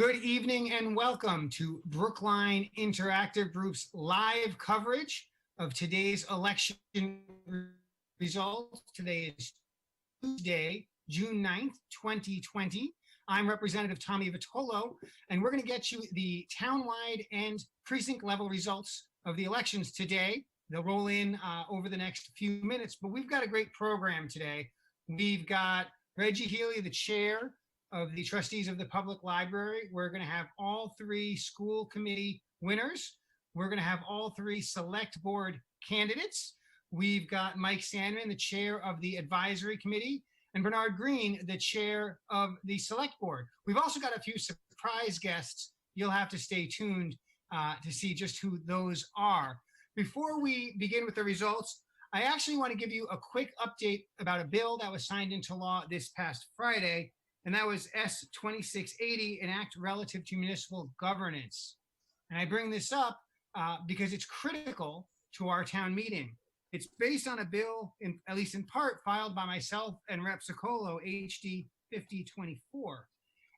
Good evening and welcome to Brookline Interactive Group's live coverage of today's election results. Today is Tuesday, June 9th, 2020. I'm Representative Tommy Vitolo, and we're going to get you the townwide and precinct level results of the elections today. They'll roll in over the next few minutes, but we've got a great program today. We've got Reggie Healy, the chair of the trustees of the public library. We're going to have all three school committee winners. We're going to have all three select board candidates. We've got Mike Sandman, the chair of the advisory committee, and Bernard Green, the chair of the select board. We've also got a few surprise guests. You'll have to stay tuned to see just who those are. Before we begin with the results, I actually want to give you a quick update about a bill that was signed into law this past Friday, and that was S-2680, an act relative to municipal governance. And I bring this up because it's critical to our town meeting. It's based on a bill, at least in part, filed by myself and Rep. Socolo, HD 5024.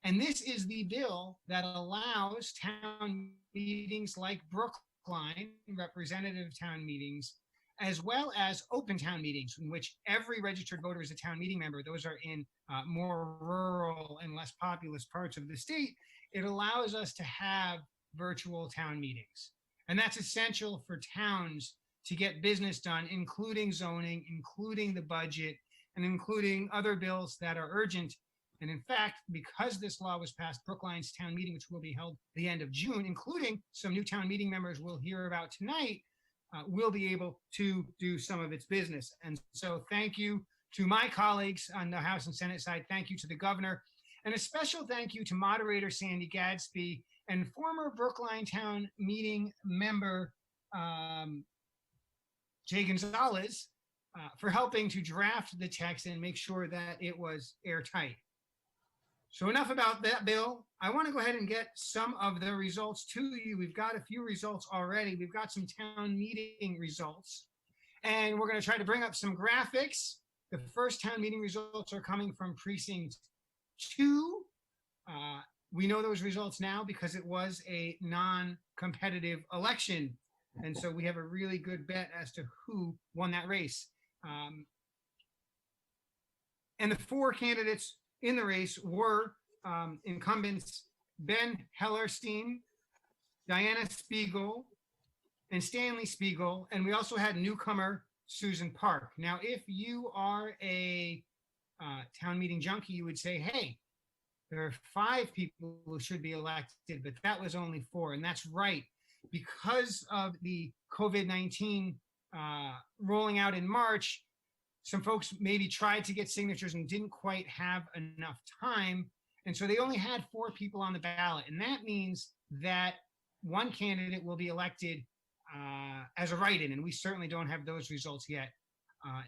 And this is the bill that allows town meetings like Brookline, representative town meetings, as well as open town meetings in which every registered voter is a town meeting member. Those are in more rural and less populous parts of the state. It allows us to have virtual town meetings. And that's essential for towns to get business done, including zoning, including the budget, and including other bills that are urgent. And in fact, because this law was passed, Brookline's town meeting, which will be held the end of June, including some new town meeting members we'll hear about tonight, will be able to do some of its business. And so thank you to my colleagues on the House and Senate side. Thank you to the governor. And a special thank you to moderator Sandy Gadsby and former Brookline town meeting member Jay Gonzalez for helping to draft the text and make sure that it was airtight. So enough about that bill. I want to go ahead and get some of the results to you. We've got a few results already. We've got some town meeting results, and we're going to try to bring up some graphics. The first town meeting results are coming from precinct 2. We know those results now because it was a non-competitive election, and so we have a really good bet as to who won that race. And the 4 candidates in the race were incumbents Ben Hellerstein, Diana Spiegel, and Stanley Spiegel, and we also had newcomer Susan Park. Now, if you are a town meeting junkie, you would say, hey, there are 5 people who should be elected, but that was only 4, and that's right. Because of the COVID-19 rolling out in March, some folks maybe tried to get signatures and didn't quite have enough time. And so they only had 4 people on the ballot. And that means that one candidate will be elected as a write-in. And we certainly don't have those results yet.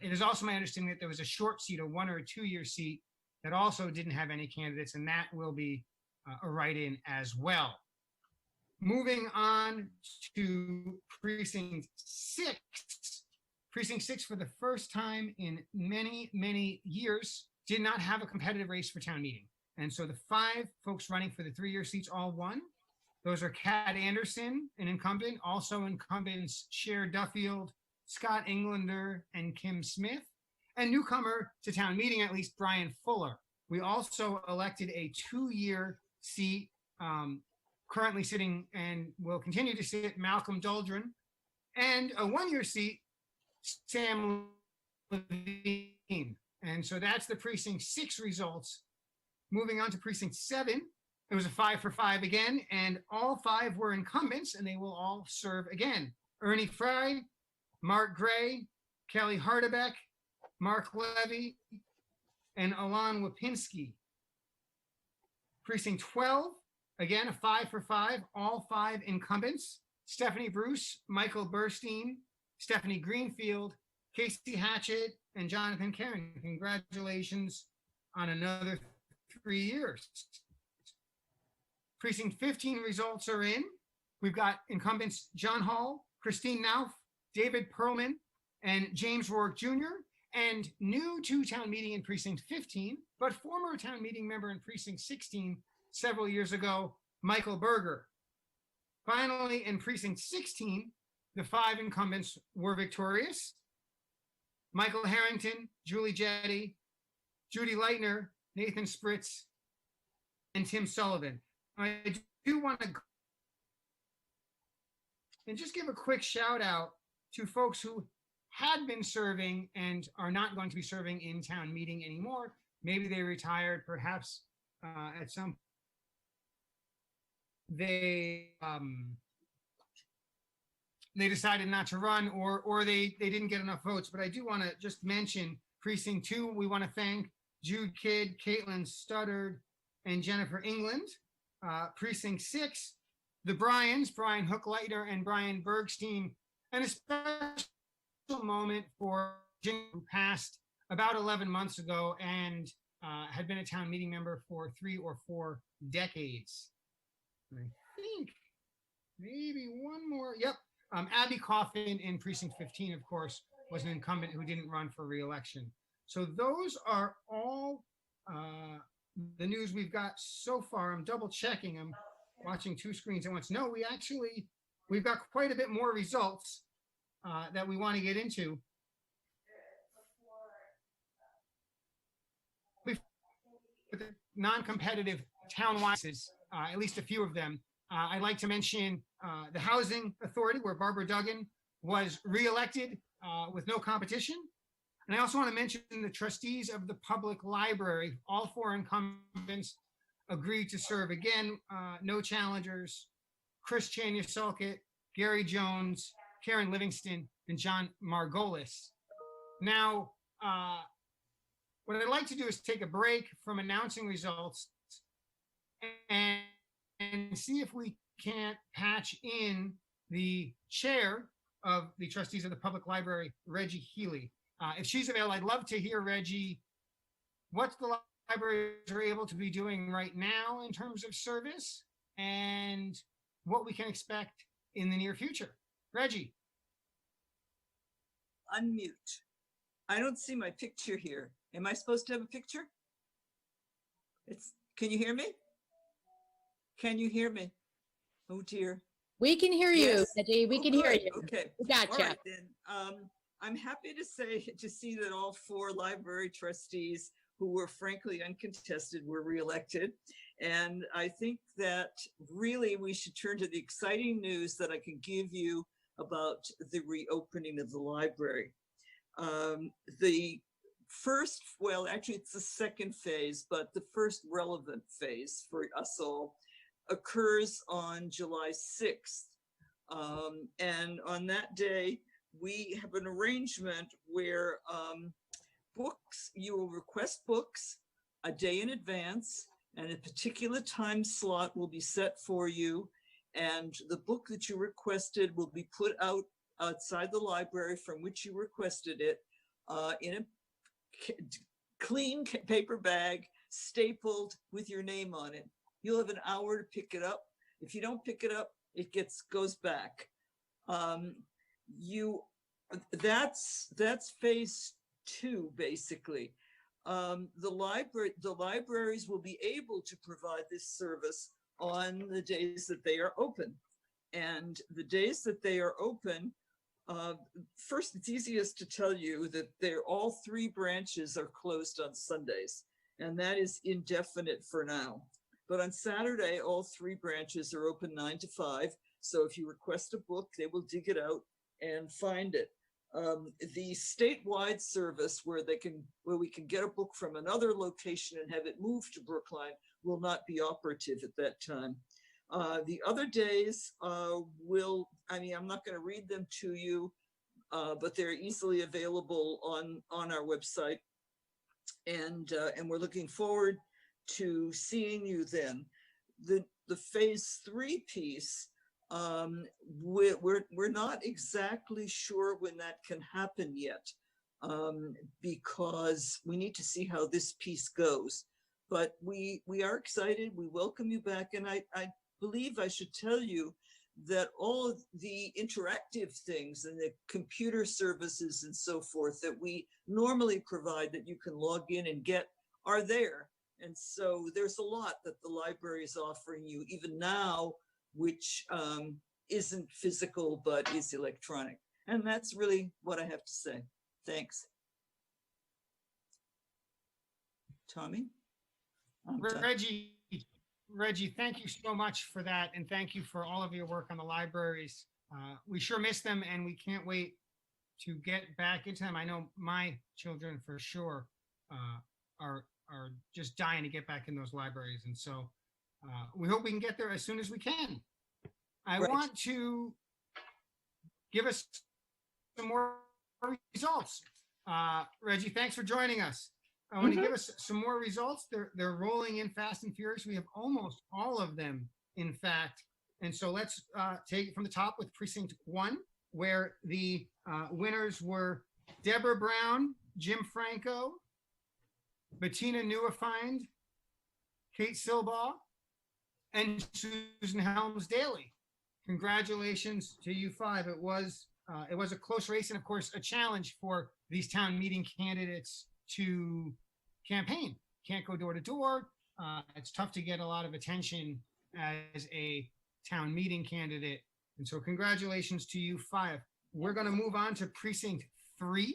It is also my understanding that there was a short seat, a 1 or a 2-year seat that also didn't have any candidates. And that will be a write-in as well. Moving on to precinct 6. Precinct 6, for the first time in many, many years, did not have a competitive race for town meeting. And so the 5 folks running for the 3-year seats all won. Those are Kat Anderson, an incumbent, also incumbents Cher Duffield, Scott Englander, and Kim Smith, and newcomer to town meeting, at least, Brian Fuller. We also elected a 2-year seat, currently sitting and will continue to sit, Malcolm Doldren, and a 1-year seat, Sam Levine. And so that's the precinct 6 results. Moving on to precinct 7, it was a 5 for 5 again, and all 5 were incumbents, and they will all serve again. Ernie Fry, Mark Gray, Kelly Hardebeck, Mark Levy, and Alon Wapinski. Precinct 12, again, a 5 for 5, all 5 incumbents. Stephanie Bruce, Michael Burstein, Stephanie Greenfield, Casey Hatchett, and Jonathan Karen. Congratulations on another 3 years. Precinct 15 results are in. We've got incumbents John Hall, Christine Nauf, David Perlman, and James Rourke Jr., and new to town meeting in precinct 15, but former town meeting member in precinct 16 several years ago, Michael Berger. Finally, in precinct 16, the 5 incumbents were victorious. Michael Harrington, Julie Jetty, Judy Leitner, Nathan Spritz, and Tim Sullivan. I do want to and just give a quick shout out to folks who had been serving and are not going to be serving in town meeting anymore. Maybe they retired, perhaps at some they decided not to run, or they didn't get enough votes. But I do want to just mention precinct 2. We want to thank Jude Kidd, Caitlin Studdard, and Jennifer England. Precinct 6, the Bryans, Brian Hookleiter and Brian Bergstein, and a special moment for Jim, who passed about 11 months ago and had been a town meeting member for 3 or 4 decades. I think maybe one more. Yep. Abby Coffin in precinct 15, of course, was an incumbent who didn't run for re-election. So those are all the news we've got so far. I'm double checking. I'm watching 2 screens at once. No, we've got quite a bit more results that we want to get into. With the non-competitive townwide, at least a few of them, I'd like to mention the Housing Authority, where Barbara Duggan was reelected with no competition. And I also want to mention the trustees of the public library. All 4 incumbents agreed to serve again. No challengers. Chris Chanya-Sulkett, Gary Jones, Karen Livingston, and John Margolis. Now, what I'd like to do is take a break from announcing results and see if we can't patch in the chair of the trustees of the public library, Reggie Healy. If she's available, I'd love to hear, Reggie, what the libraries are able to be doing right now in terms of service and what we can expect in the near future. Reggie. Unmute. I don't see my picture here. Am I supposed to have a picture? Can you hear me? Can you hear me? Oh dear. We can hear you, Yes. Reggie. We can hear you. Okay. We got All you. right, then. I'm happy to see that all 4 library trustees who were frankly uncontested were reelected. And I think that really we should turn to the exciting news that I can give you about the reopening of the library. The first, well, actually it's the second phase, but the first relevant phase for us all occurs on July 6th. And on that day, we have an arrangement where you will request books a day in advance, and a particular time slot will be set for you. And the book that you requested will be put outside the library from which you requested it in a clean paper bag, stapled with your name on it. You'll have an hour to pick it up. If you don't pick it up, it goes back. That's phase 2, basically. The libraries will be able to provide this service on the days that they are open. And the days that they are open, first, it's easiest to tell you that all 3 branches are closed on Sundays, and that is indefinite for now. But on Saturday, all 3 branches are open 9 to 5. So if you request a book, they will dig it out and find it. The statewide service where we can get a book from another location and have it moved to Brookline will not be operative at that time. The other days I'm not going to read them to you, but they're easily available on our website. And we're looking forward to seeing you then. The phase 3 piece, we're not exactly sure when that can happen yet, because we need to see how this piece goes. But we are excited. We welcome you back. And I believe I should tell you that all of the interactive things and the computer services and so forth that we normally provide that you can log in and get are there. And so there's a lot that the library is offering you even now, which isn't physical, but is electronic. And that's really what I have to say. Thanks. Tommy? I'm done. Reggie, thank you so much for that. And thank you for all of your work on the libraries. We sure miss them, and we can't wait to get back into them. I know my children for sure are just dying to get back in those libraries. And so we hope we can get there as soon as we can. I Right. want to give us some more results. Reggie, thanks for joining us. I want to give us some more results. They're rolling in fast and furious. We have almost all of them, in fact. And so let's take it from the top with precinct 1, where the winners were Deborah Brown, Jim Franco, Bettina Newefind, Kate Silbaugh, and Susan Helms Daly. Congratulations to you 5. It was a close race, and of course a challenge for these town meeting candidates to campaign. Can't go door to door. It's tough to get a lot of attention as a town meeting candidate. And so congratulations to you 5. We're going to move on to precinct 3.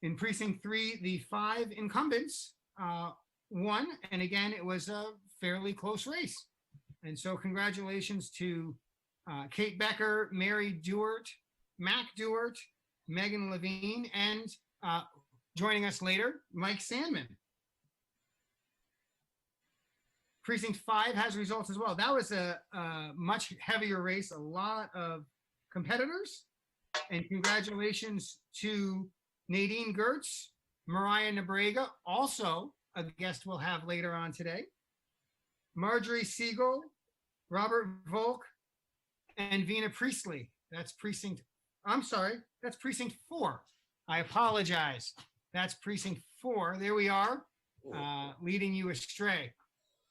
In precinct 3, the 5 incumbents won. And again, it was a fairly close race. And so congratulations to Kate Becker, Mary Dewart, Mac Dewart, Megan Levine, and joining us later, Mike Sandman. Precinct 5 has results as well. That was a much heavier race, a lot of competitors. And congratulations to Nadine Gertz, Mariah Nebrega, also a guest we'll have later on today, Marjorie Siegel, Robert Volk, and Vina Priestley. That's precinct 4. I apologize. That's precinct 4. There we are, leading you astray.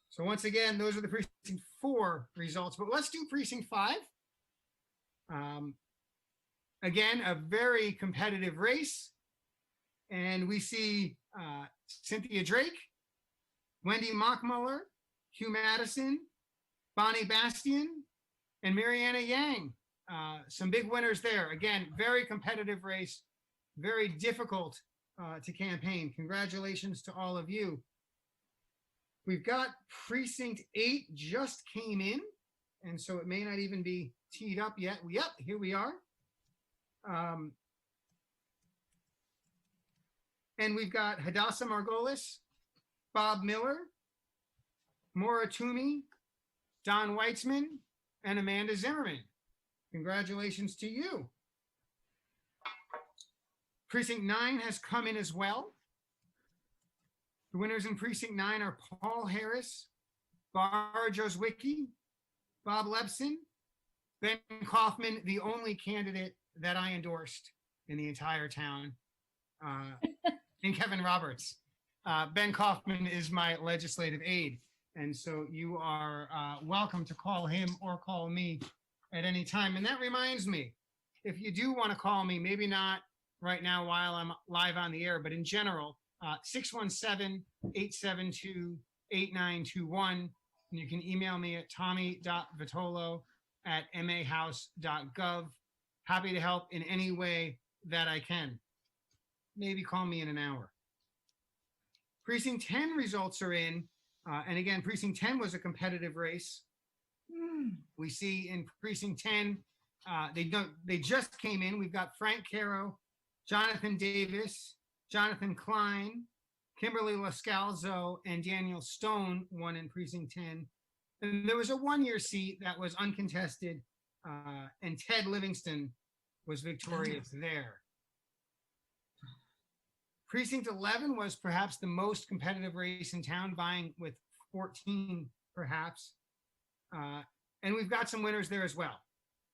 So once again, those are the precinct 4 results, but let's do precinct 5. Again, a very competitive race. And we see Cynthia Drake, Wendy Mockmuller, Hugh Madison, Bonnie Bastian, and Mariana Yang. Some big winners there. Again, very competitive race, very difficult to campaign. Congratulations to all of you. We've got precinct 8 just came in, and so it may not even be teed up yet. Yep, here we are. And we've got Hadassah Margolis, Bob Miller, Maura Toomey, Don Weitzman, and Amanda Zimmerman. Congratulations to you. Precinct 9 has come in as well. The winners in Precinct 9 are Paul Harris, Bar Joswicki, Bob Lebson, Ben Kaufman, the only candidate that I endorsed in the entire town, and Kevin Roberts. Ben Kaufman is my legislative aide. And so you are welcome to call him or call me at any time. And that reminds me, if you do want to call me, maybe not right now while I'm live on the air, but in general, 617-872-8921. And you can email me at tommy.vitolo@mahouse.gov. Happy to help in any way that I can. Maybe call me in an hour. Precinct 10 results are in. And again, Precinct 10 was a competitive race. We see in Precinct 10, they just came in. We've got Frank Caro, Jonathan Davis, Jonathan Klein, Kimberly Lascalzo, and Daniel Stone won in Precinct 10. And there was a one-year seat that was uncontested, and Ted Livingston was victorious there. Precinct 11 was perhaps the most competitive race in town, vying with 14 perhaps. And we've got some winners there as well.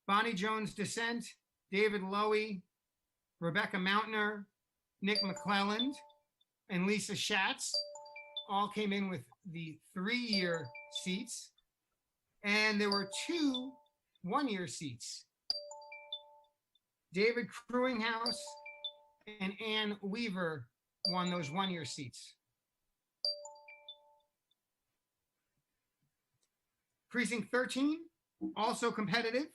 Bonnie Jones Descent, David Lowy, Rebecca Mountner, Nick McClelland, and Lisa Schatz all came in with the 3-year seats. And there were 2 one-year seats. David Crewinghouse and Ann Weaver won those one-year seats. Precinct 13, also competitive.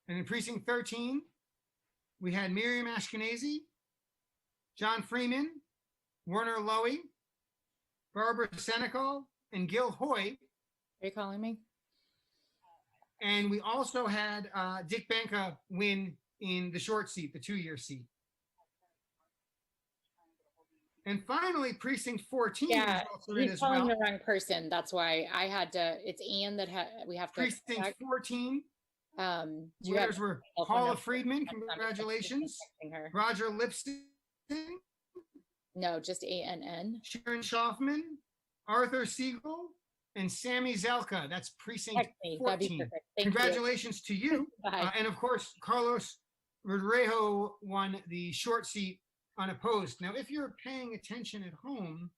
And in Precinct 13, we had Miriam Ashkenazi, John Freeman, Werner Lowy, Barbara Senecal, and Gil Hoy. Are you calling me? And we also had Dick Benka win in the short seat, the 2-year seat. And finally, Precinct 14 Yeah, is also in he's as calling well. the wrong person. That's why I had to. It's Anne that we have to. Precinct 14, Do you have winners were cell phone Paula number? Friedman, I'm just congratulations. texting her. Roger Lipston, No, just ANN. Sharon Schaufman, Arthur Siegel, and Sammy Zelka. That's Precinct Text me. That'd be 14. perfect. Thank you. Congratulations to you. Bye. And of course, Carlos Rodrejo won the short seat unopposed. Now, if you're paying attention at home,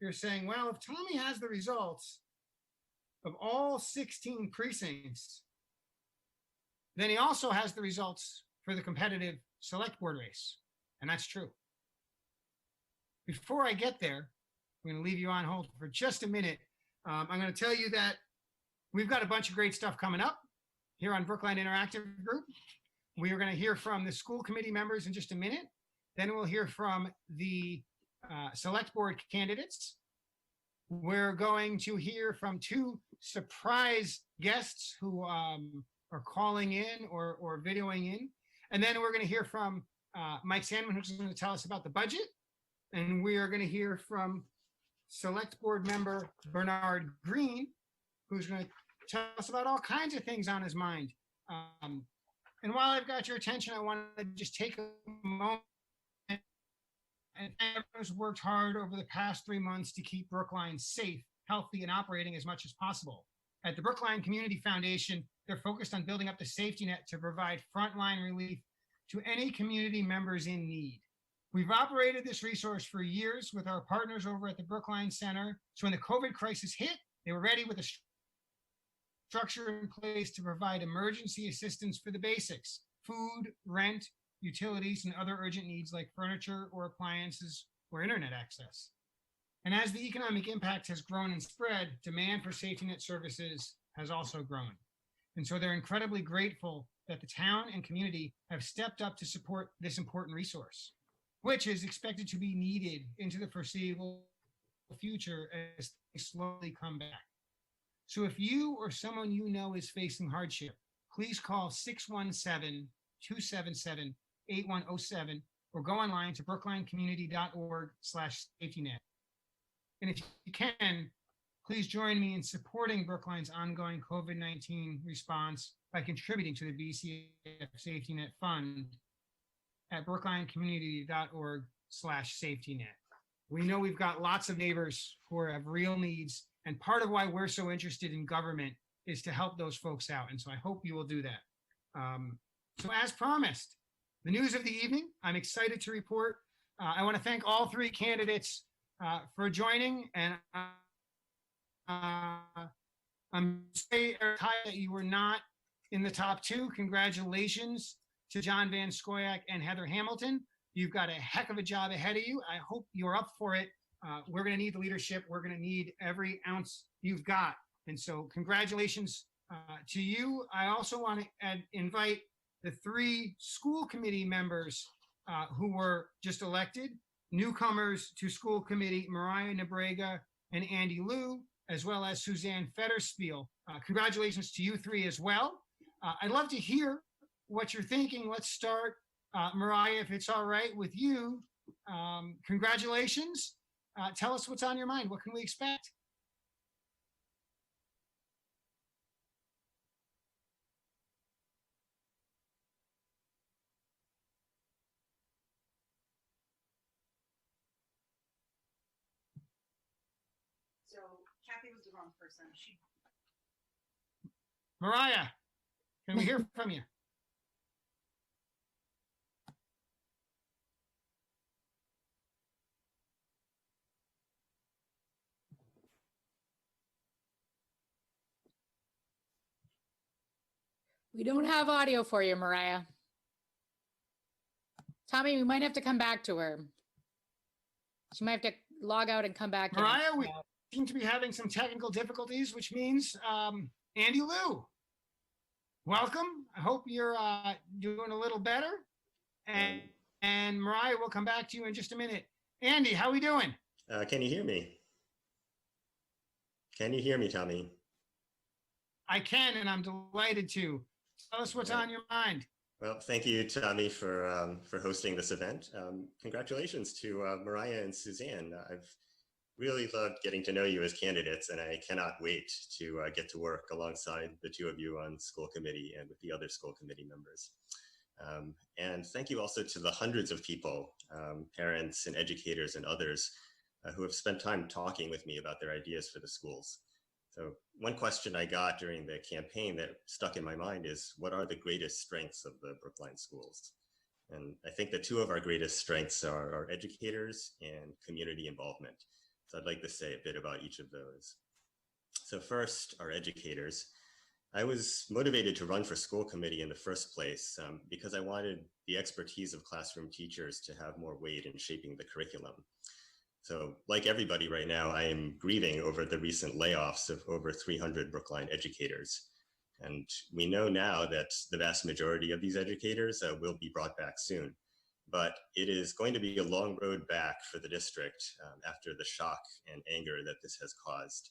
you're saying, well, if Tommy has the results of all 16 precincts, then he also has the results for the competitive select board race. And that's true. Before I get there, I'm going to leave you on hold for just a minute. I'm going to tell you that we've got a bunch of great stuff coming up here on Brookline Interactive Group. We are going to hear from the school committee members in just a minute. Then we'll hear from the select board candidates. We're going to hear from 2 surprise guests who are calling in or videoing in. And then we're going to hear from Mike Sandman, who's going to tell us about the budget. And we are going to hear from select board member Bernard Green, who's going to tell us about all kinds of things on his mind. And while I've got your attention, I want to just take a moment. And everyone's worked hard over the past 3 months to keep Brookline safe, healthy, and operating as much as possible. At the Brookline Community Foundation, they're focused on building up the safety net to provide frontline relief to any community members in need. We've operated this resource for years with our partners over at the Brookline Center. So when the COVID crisis hit, they were ready with a structure in place to provide emergency assistance for the basics: food, rent, utilities, and other urgent needs like furniture or appliances or internet access. And as the economic impact has grown and spread, demand for safety net services has also grown. And so they're incredibly grateful that the town and community have stepped up to support this important resource, which is expected to be needed into the foreseeable future as they slowly come back. So if you or someone you know is facing hardship, please call 617-277-8107 or go online to brooklinecommunity.org/safetynet. And if you can, please join me in supporting Brookline's ongoing COVID-19 response by contributing to the BCF Safety Net Fund at brooklinecommunity.org/safetynet. We know we've got lots of neighbors who have real needs, and part of why we're so interested in government is to help those folks out. And so I hope you will do that. So as promised, the news of the evening, I'm excited to report. I want to thank all 3 candidates for joining. And I'm sorry, Eric, that you were not in the top 2. Congratulations to John Van Scoyac and Heather Hamilton. You've got a heck of a job ahead of you. I hope you're up for it. We're going to need the leadership. We're going to need every ounce you've got. And so congratulations to you. I also want to invite the 3 school committee members who were just elected, newcomers to school committee, Mariah Nebrega and Andy Liu, as well as Suzanne Fetterspiel. Congratulations to you 3 as well. I'd love to hear what you're thinking. Let's start, Mariah, if it's all right with you. Congratulations. Tell us what's on your mind. What can we expect? So Kathy was the wrong person. Mariah, can we hear from you? We don't have audio for you, Mariah. Tommy, we might have to come back to her. She might have to log out and come back. Mariah, seem to be having some technical difficulties, which means Andy Liu, welcome. I hope you're doing a little better. And Mariah, we'll come back to you in just a minute. Andy, how we doing? Can you hear me? Can you hear me, Tommy? I can, and I'm delighted to. Tell us what's on your mind. Well, thank you, Tommy, for hosting this event. Congratulations to Mariah and Suzanne. I've really loved getting to know you as candidates, and I cannot wait to get to work alongside the two of you on school committee and with the other school committee members. And thank you also to the hundreds of people, parents and educators and others who have spent time talking with me about their ideas for the schools. So one question I got during the campaign that stuck in my mind is, what are the greatest strengths of the Brookline schools? And I think the two of our greatest strengths are our educators and community involvement. So I'd like to say a bit about each of those. So first, our educators. I was motivated to run for school committee in the first place because I wanted the expertise of classroom teachers to have more weight in shaping the curriculum. So like everybody right now, I am grieving over the recent layoffs of over 300 Brookline educators. And we know now that the vast majority of these educators will be brought back soon. But it is going to be a long road back for the district after the shock and anger that this has caused.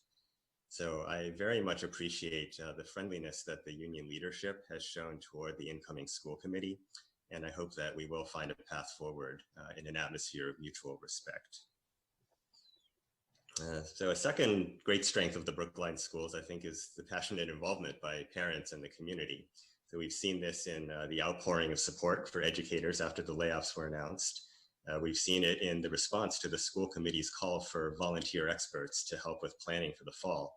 So I very much appreciate the friendliness that the union leadership has shown toward the incoming school committee. And I hope that we will find a path forward in an atmosphere of mutual respect. So a second great strength of the Brookline schools, I think, is the passionate involvement by parents and the community. So we've seen this in the outpouring of support for educators after the layoffs were announced. We've seen it in the response to the school committee's call for volunteer experts to help with planning for the fall.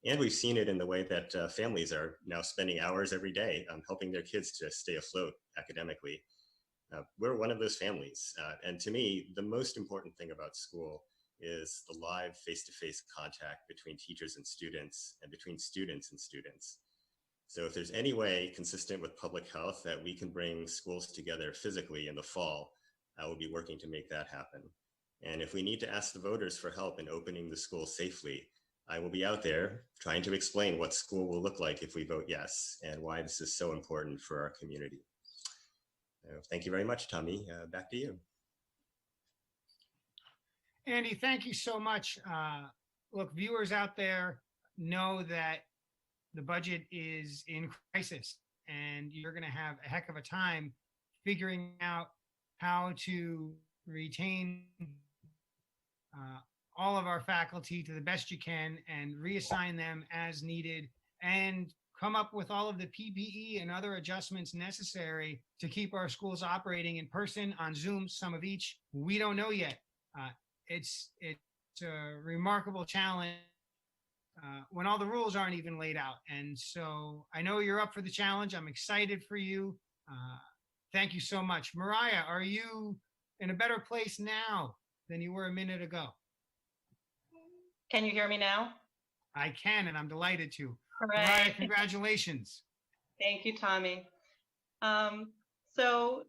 And we've seen it in the way that families are now spending hours every day helping their kids to stay afloat academically. We're one of those families. And to me, the most important thing about school is the live face-to-face contact between teachers and students between students and students. So if there's any way consistent with public health that we can bring schools together physically in the fall, I will be working to make that happen. And if we need to ask the voters for help in opening the school safely, I will be out there trying to explain what school will look like if we vote yes and why this is so important for our community. So thank you very much, Tommy. Back to you. Andy, thank you so much. Look, viewers out there know that the budget is in crisis and you're going to have a heck of a time figuring out how to retain all of our faculty to the best you can and reassign them as needed and come up with all of the PPE and other adjustments necessary to keep our schools operating in person, on Zoom, some of each. We don't know yet. It's a remarkable challenge when all the rules aren't even laid out. And so I know you're up for the challenge. I'm excited for you. Thank you so much. Mariah, are you in a better place now than you were a minute ago? Can you hear me now? I can, and I'm delighted to. Hooray. Mariah, congratulations. Thank you, Tommy. So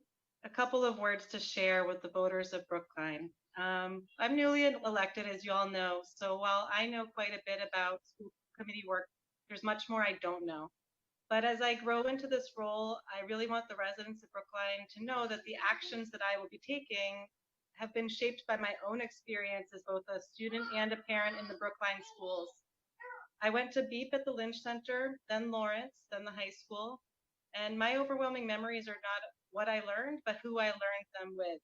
a couple of words to share with the voters of Brookline. I'm newly elected, as you all know, so while I know quite a bit about school committee work, there's much more I don't know. But as I grow into this role, I really want the residents of Brookline to know that the actions that I will be taking have been shaped by my own experience as both a student and a parent in the Brookline schools. I went to BEEP at the Lynch Center, then Lawrence, then the high school, and my overwhelming memories are not what I learned, but who I learned them with.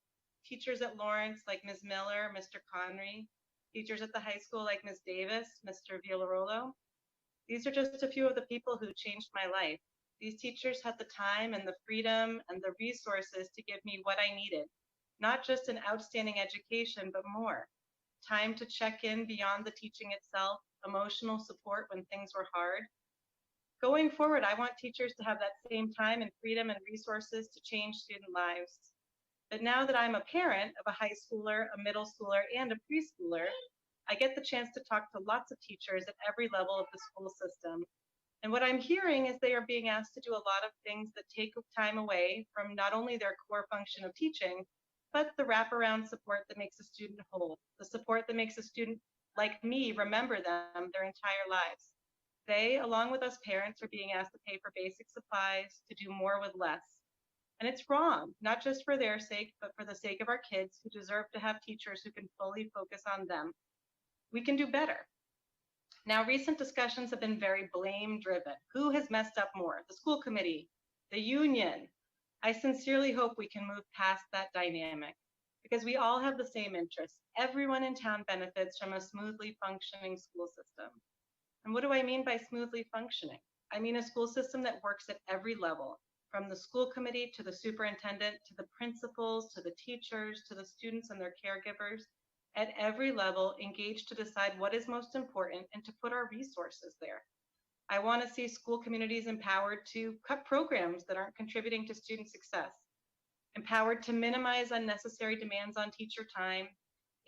Teachers at Lawrence like Ms. Miller, Mr. Conry, teachers at the high school like Ms. Davis, Mr. Villarolo. These are just a few of the people who changed my life. These teachers had the time and the freedom and the resources to give me what I needed, not just an outstanding education, but more. Time to check in beyond the teaching itself, emotional support when things were hard. Going forward, I want teachers to have that same time and freedom and resources to change student lives. But now that I'm a parent of a high schooler, a middle schooler, and a preschooler, I get the chance to talk to lots of teachers at every level of the school system. And what I'm hearing is they are being asked to do a lot of things that take time away from not only their core function of teaching, but the wraparound support that makes a student whole, the support that makes a student like me, remember them their entire lives. They, along with us parents, are being asked to pay for basic supplies, to do more with less. And it's wrong, not just for their sake, but for the sake of our kids who deserve to have teachers who can fully focus on them. We can do better. Now, recent discussions have been very blame driven. Who has messed up more? The school committee, the union. I sincerely hope we can move past that dynamic because we all have the same interests. Everyone in town benefits from a smoothly functioning school system. And what do I mean by smoothly functioning? I mean a school system that works at every level, from the school committee to the superintendent, to the principals, to the teachers, to the students and their caregivers, at every level engaged to decide what is most important and to put our resources there. I want to see school communities empowered to cut programs that aren't contributing to student success, empowered to minimize unnecessary demands on teacher time,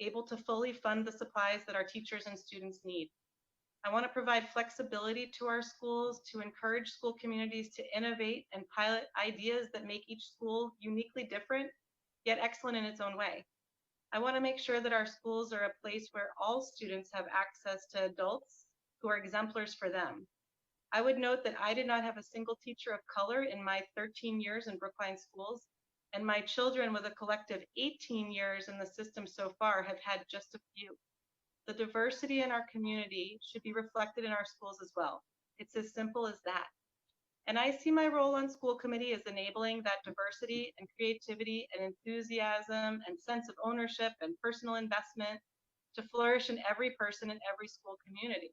able to fully fund the supplies that our teachers and students need. I want to provide flexibility to our schools to encourage school communities to innovate and pilot ideas that make each school uniquely different, yet excellent in its own way. I want to make sure that our schools are a place where all students have access to adults who are exemplars for them. I would note that I did not have a single teacher of color in my 13 years in Brookline schools, and my children with a collective 18 years in the system so far have had just a few. The diversity in our community should be reflected in our schools as well. It's as simple as that. And I see my role on school committee as enabling that diversity and creativity and enthusiasm and sense of ownership and personal investment to flourish in every person in every school community.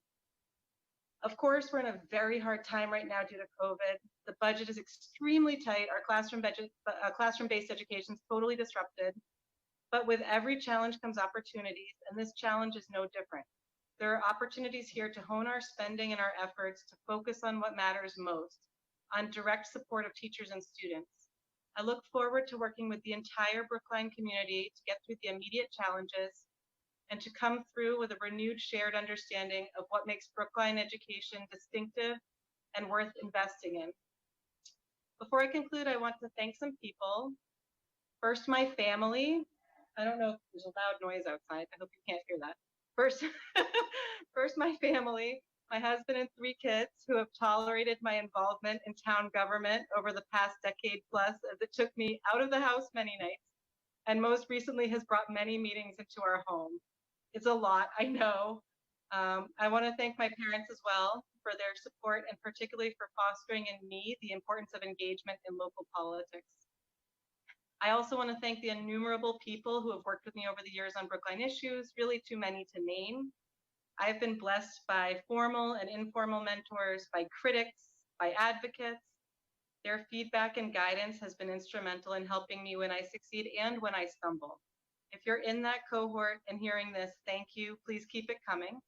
Of course, we're in a very hard time right now due to COVID. The budget is extremely tight. Our classroom-based education is totally disrupted. But with every challenge comes opportunities, and this challenge is no different. There are opportunities here to hone our spending and our efforts to focus on what matters most, on direct support of teachers and students. I look forward to working with the entire Brookline community to get through the immediate challenges and to come through with a renewed shared understanding of what makes Brookline education distinctive and worth investing in. Before I conclude, I want to thank some people. First, my family. I don't know if there's a loud noise outside. I hope you can't hear that. First, my family, my husband and 3 kids who have tolerated my involvement in town government over the past decade plus as it took me out of the house many nights and most recently has brought many meetings into our home. It's a lot, I know. I want to thank my parents as well for their support and particularly for fostering in me the importance of engagement in local politics. I also want to thank the innumerable people who have worked with me over the years on Brookline issues, really too many to name. I've been blessed by formal and informal mentors, by critics, by advocates. Their feedback and guidance has been instrumental in helping me when I succeed and when I stumble. If you're in that cohort and hearing this, thank you. Please keep it coming.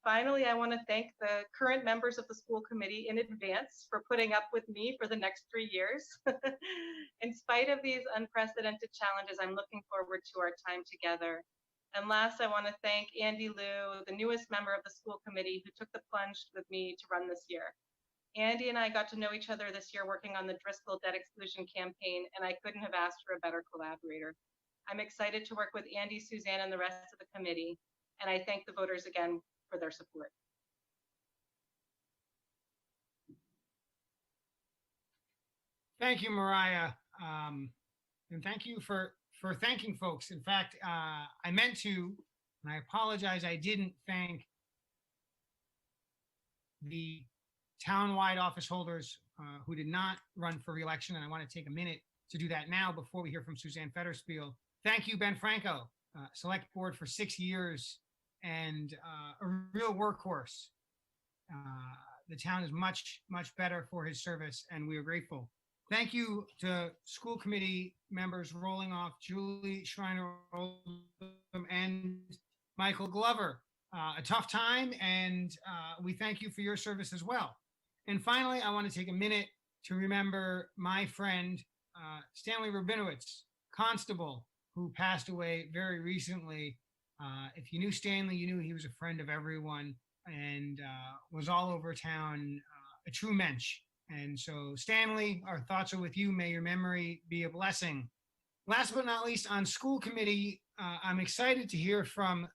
Finally, I want to thank the current members of the school committee in advance for putting up with me for the next 3 years. In spite of these unprecedented challenges, I'm looking forward to our time together. And last, I want to thank Andy Liu, the newest member of the school committee who took the plunge with me to run this year. Andy and I got to know each other this year working on the Driscoll debt exclusion campaign, and I couldn't have asked for a better collaborator. I'm excited to work with Andy, Suzanne, and the rest of the committee, and I thank the voters again for their support. Thank you, Mariah. And thank you for thanking folks. In fact, I meant to, and I apologize, I didn't thank the town-wide office holders who did not run for re-election, and I want to take a minute to do that now before we hear from Suzanne Fetterspiel. Thank you, Ben Franco, select board for 6 years and a real workhorse. The town is much, much better for his service, and we are grateful. Thank you to school committee members rolling off, Julie Schreiner and Michael Glover. A tough time, and we thank you for your service as well. And finally, I want to take a minute to remember my friend, Stanley Rabinowitz, constable, who passed away very recently. If you knew Stanley, you knew he was a friend of everyone and was all over town, a true mensch. And so, Stanley, our thoughts are with you. May your memory be a blessing. Last but not least, on school committee, I'm excited to hear from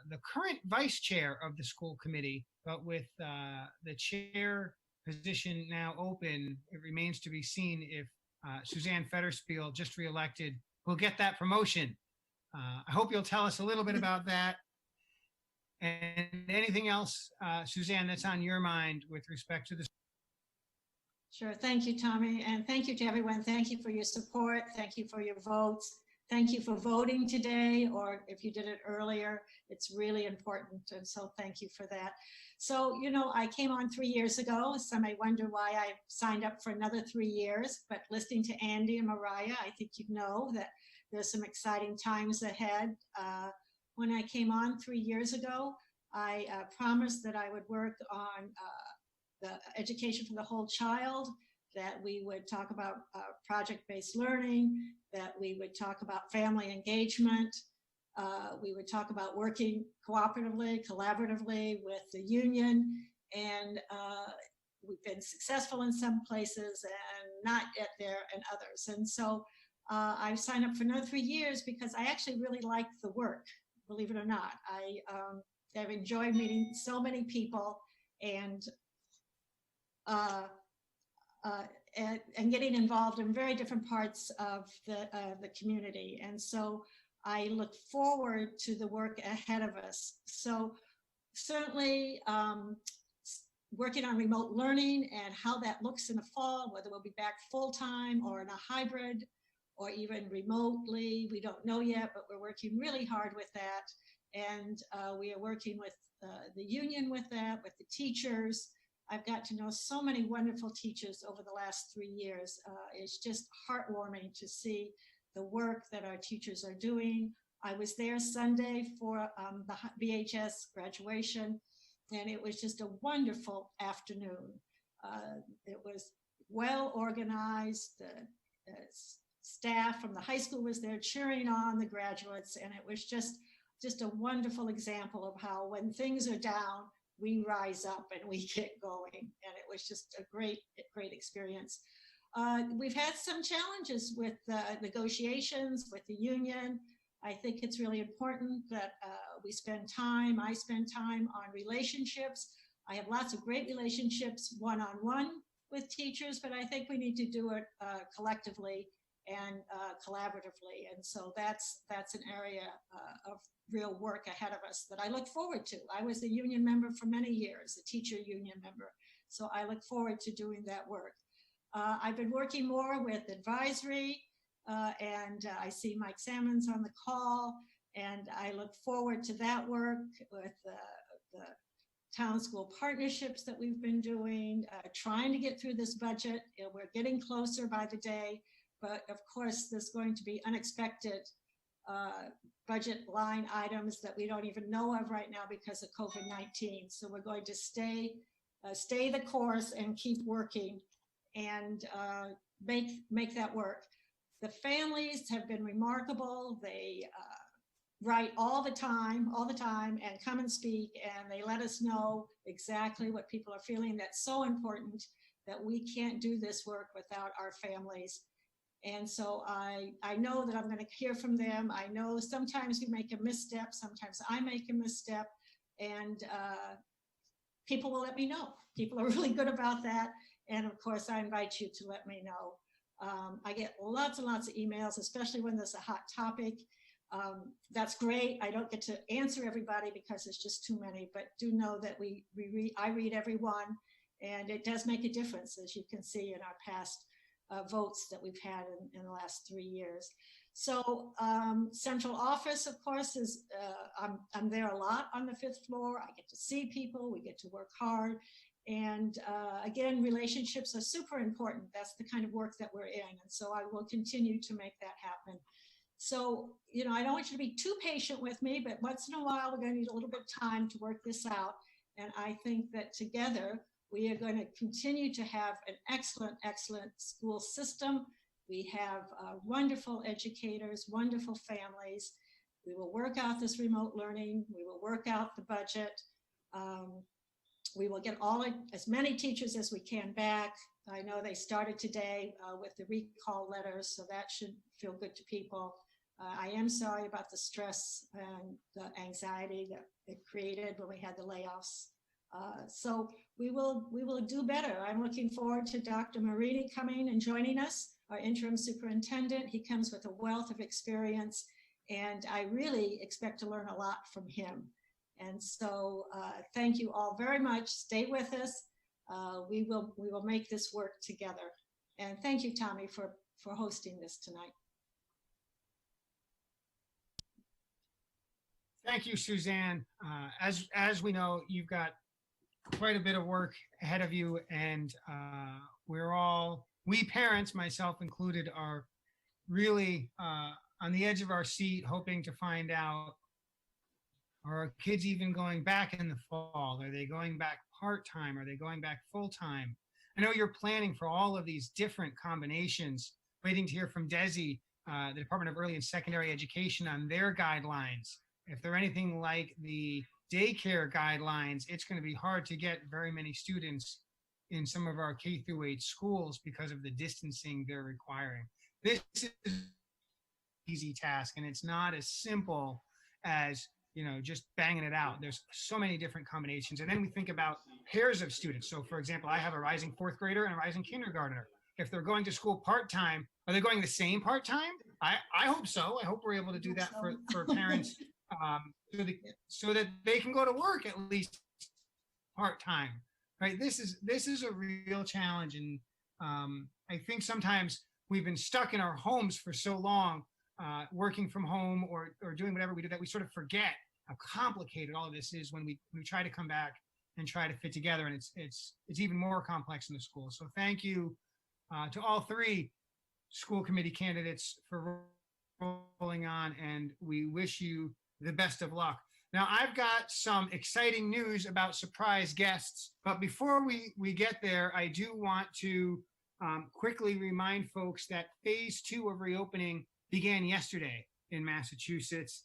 the current vice chair of the school committee, but with the chair position now open, it remains to be seen if Suzanne Fetterspiel, just reelected, will get that promotion. I hope you'll tell us a little bit about that. And anything else, Suzanne, that's on your mind with respect to this? Sure. Thank you, Tommy. And thank you to everyone. Thank you for your support. Thank you for your votes. Thank you for voting today, or if you did it earlier, it's really important. And so thank you for that. So, you know, I came on 3 years ago. Some may wonder why I signed up for another 3 years, but listening to Andy and Mariah, I think you know that there's some exciting times ahead. When I came on 3 years ago, I promised that I would work on the education for the whole child, that we would talk about project-based learning, that we would talk about family engagement, we would talk about working cooperatively, collaboratively with the union, and we've been successful in some places and not yet there in others. And so I've signed up for another 3 years because I actually really like the work, believe it or not. I've enjoyed meeting so many people and getting involved in very different parts of the community. And so I look forward to the work ahead of us. So certainly working on remote learning and how that looks in the fall, whether we'll be back full-time or in a hybrid or even remotely, we don't know yet, but we're working really hard with that. And we are working with the union with that, with the teachers. I've got to know so many wonderful teachers over the last 3 years. It's just heartwarming to see the work that our teachers are doing. I was there Sunday for the BHS graduation, and it was just a wonderful afternoon. It was well organized. The staff from the high school was there cheering on the graduates, and it was just a wonderful example of how when things are down, we rise up and we get going. And it was just a great experience. We've had some challenges with negotiations with the union. I think it's really important that I spend time on relationships. I have lots of great relationships one-on-one with teachers, but I think we need to do it collectively and collaboratively. And so that's an area of real work ahead of us that I look forward to. I was a union member for many years, a teacher union member. So I look forward to doing that work. I've been working more with advisory and I see Mike Salmon's on the call, and I look forward to that work with the town school partnerships that we've been doing, trying to get through this budget. We're getting closer by the day, but of course there's going to be unexpected budget line items that we don't even know of right now because of COVID-19. So we're going to stay the course and keep working and make that work. The families have been remarkable. They write all the time and come and speak, and they let us know exactly what people are feeling. That's so important, that we can't do this work without our families. And so I know that I'm going to hear from them. I know sometimes we make a misstep, sometimes I make a misstep, and people will let me know. People are really good about that. And of course, I invite you to let me know. I get lots and lots of emails, especially when there's a hot topic. That's great. I don't get to answer everybody because it's just too many, but do know that I read every one, and it does make a difference, as you can see in our past votes that we've had in the last 3 years. So central office, of course, is I'm there a lot on the 5th floor. I get to see people. We get to work hard. And again, relationships are super important. That's the kind of work that we're in. And so I will continue to make that happen. So, you know, I don't want you to be too patient with me, but once in a while, we're going to need a little bit of time to work this out. And I think that together, we are going to continue to have an excellent, excellent school system. We have wonderful educators, wonderful families. We will work out this remote learning. We will work out the budget. We will get as many teachers as we can back. I know they started today with the recall letters, so that should feel good to people. I am sorry about the stress and the anxiety that it created when we had the layoffs. So we will do better. I'm looking forward to Dr. Marini coming and joining us, our interim superintendent. He comes with a wealth of experience, and I really expect to learn a lot from him. And so thank you all very much. Stay with us. We will make this work together. And thank you, Tommy, for hosting this tonight. Thank you, Suzanne. As we know, you've got quite a bit of work ahead of you, and we parents, myself included, are really on the edge of our seat, hoping to find out, are our kids even going back in the fall? Are they going back part-time? Are they going back full-time? I know you're planning for all of these different combinations, waiting to hear from DESE, the Department of Early and Secondary Education, on their guidelines. If they're anything like the daycare guidelines, it's going to be hard to get very many students in some of our K through 8 schools because of the distancing they're requiring. This is an easy task, and it's not as simple as just banging it out. There's so many different combinations. And then we think about pairs of students. So for example, I have a rising 4th grader and a rising kindergartner. If they're going to school part-time, are they going the same part-time? I hope so. I hope we're able to do that for parents so that they can go to work at least part-time, right? This is a real challenge. And I think sometimes we've been stuck in our homes for so long, working from home or doing whatever we do, that we sort of forget how complicated all of this is when we try to come back and try to fit together. And it's even more complex in the school. So thank you to all 3 school committee candidates for rolling on, and we wish you the best of luck. Now, I've got some exciting news about surprise guests, but before we get there, I do want to quickly remind folks that phase 2 of reopening began yesterday in Massachusetts,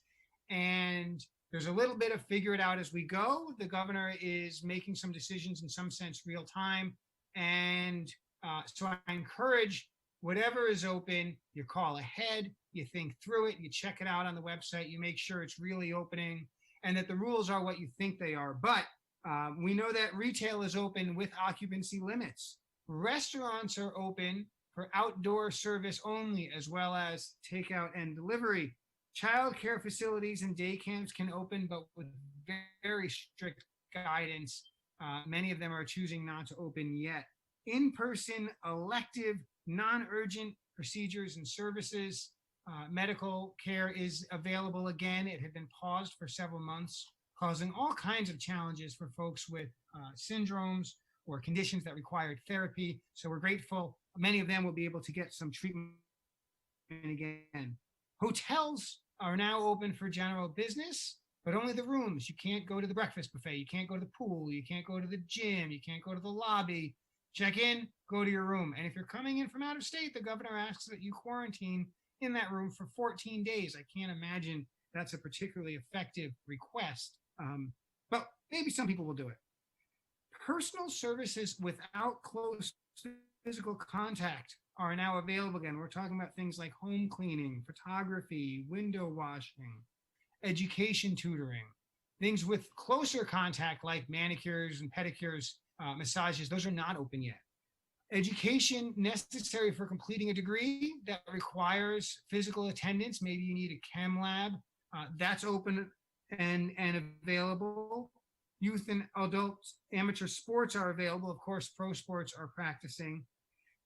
and there's a little bit of figure it out as we go. The governor is making some decisions in some sense real time, and so I encourage whatever is open, you call ahead, you think through it, you check it out on the website, you make sure it's really opening and that the rules are what you think they are. But we know that retail is open with occupancy limits. Restaurants are open for outdoor service only, as well as takeout and delivery. Child care facilities and day camps can open, but with very strict guidance. Many of them are choosing not to open yet. In-person, elective, non-urgent procedures and services, medical care is available again. It had been paused for several months, causing all kinds of challenges for folks with syndromes or conditions that required therapy. So we're grateful. Many of them will be able to get some treatment again. Hotels are now open for general business, but only the rooms. You can't go to the breakfast buffet. You can't go to the pool. You can't go to the gym. You can't go to the lobby. Check in, go to your room. And if you're coming in from out of state, the governor asks that you quarantine in that room for 14 days. I can't imagine that's a particularly effective request, but maybe some people will do it. Personal services without close physical contact are now available again. We're talking about things like home cleaning, photography, window washing, education tutoring. Things with closer contact like manicures and pedicures, massages, those are not open yet. Education necessary for completing a degree that requires physical attendance, maybe you need a chem lab, that's open and available. Youth and adult amateur sports are available. Of course, pro sports are practicing.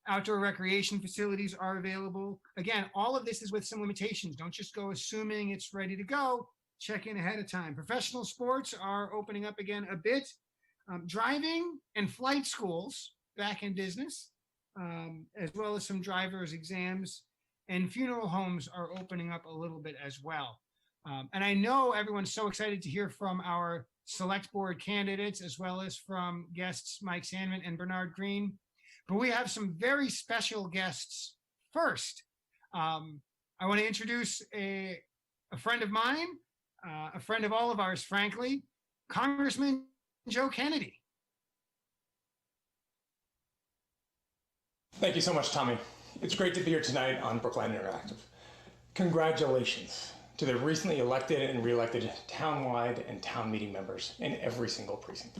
Outdoor recreation facilities are available. Again, all of this is with some limitations. Don't just go assuming it's ready to go. Check in ahead of time. Professional sports are opening up again a bit. Driving and flight schools back in business, as well as some driver's exams, and funeral homes are opening up a little bit as well. And I know everyone's so excited to hear from our select board candidates, as well as from guests Mike Sandman and Bernard Green. But we have some very special guests first. I want to introduce a friend of mine, a friend of all of ours, frankly, Congressman Joe Kennedy. Thank you so much, Tommy. It's great to be here tonight on Brookline Interactive. Congratulations to the recently elected and re-elected townwide and town meeting members in every single precinct.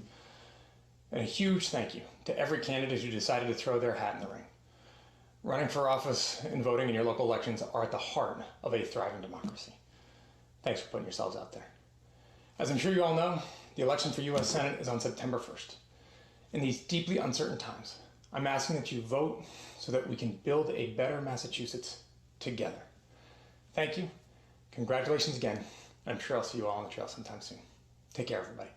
And a huge thank you to every candidate who decided to throw their hat in the ring. Running for office and voting in your local elections are at the heart of a thriving democracy. Thanks for putting yourselves out there. As I'm sure you all know, the election for U.S. Senate is on September 1st. In these deeply uncertain times, I'm asking that you vote so that we can build a better Massachusetts together. Thank you. Congratulations again. I'm sure I'll see you all on the trail sometime soon. Take care, everybody.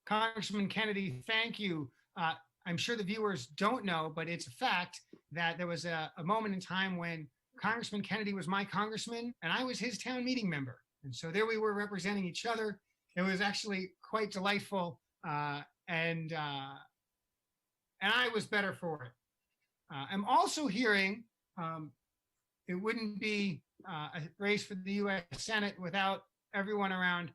Congressman Kennedy, thank you. I'm sure the viewers don't know, but it's a fact that there was a moment in time when Congressman Kennedy was my congressman and I was his town meeting member. And so there we were representing each other. It was actually quite delightful. And I was better for it. I'm also hearing it wouldn't be a race for the U.S. Senate without everyone around.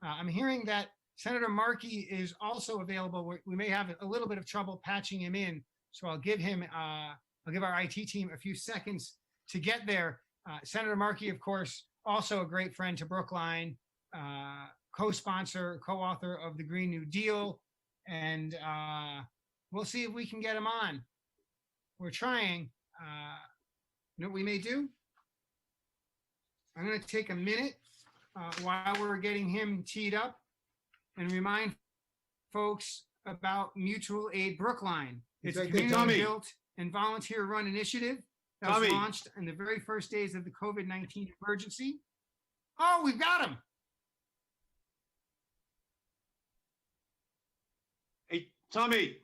I'm hearing that Senator Markey is also available. We may have a little bit of trouble patching him in, so I'll give our IT team a few seconds to get there. Senator Markey, of course, also a great friend to Brookline, co-sponsor, co-author of the Green New Deal, and we'll see if we can get him on. We're trying. You know what we may do? I'm going to take a minute while we're getting him teed up and remind folks about Mutual Aid Brookline. It's a community-built and volunteer-run initiative that was launched in the very first days of the COVID-19 emergency. Oh, we've got him. Hey, Tommy.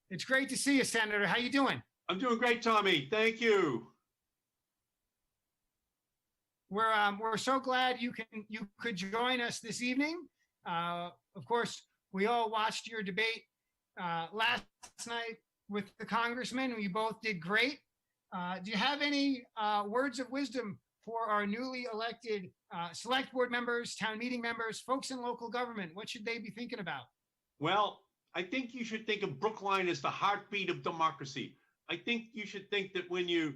It's great to see you, Senator. How you doing? I'm doing great, Tommy. Thank you. We're so glad you could join us this evening. Of course, we all watched your debate last night with the congressman. We both did great. Do you have any words of wisdom for our newly elected select board members, town meeting members, folks in local government? What should they be thinking about? Well, I think you should think of Brookline as the heartbeat of democracy. I think you should think that when you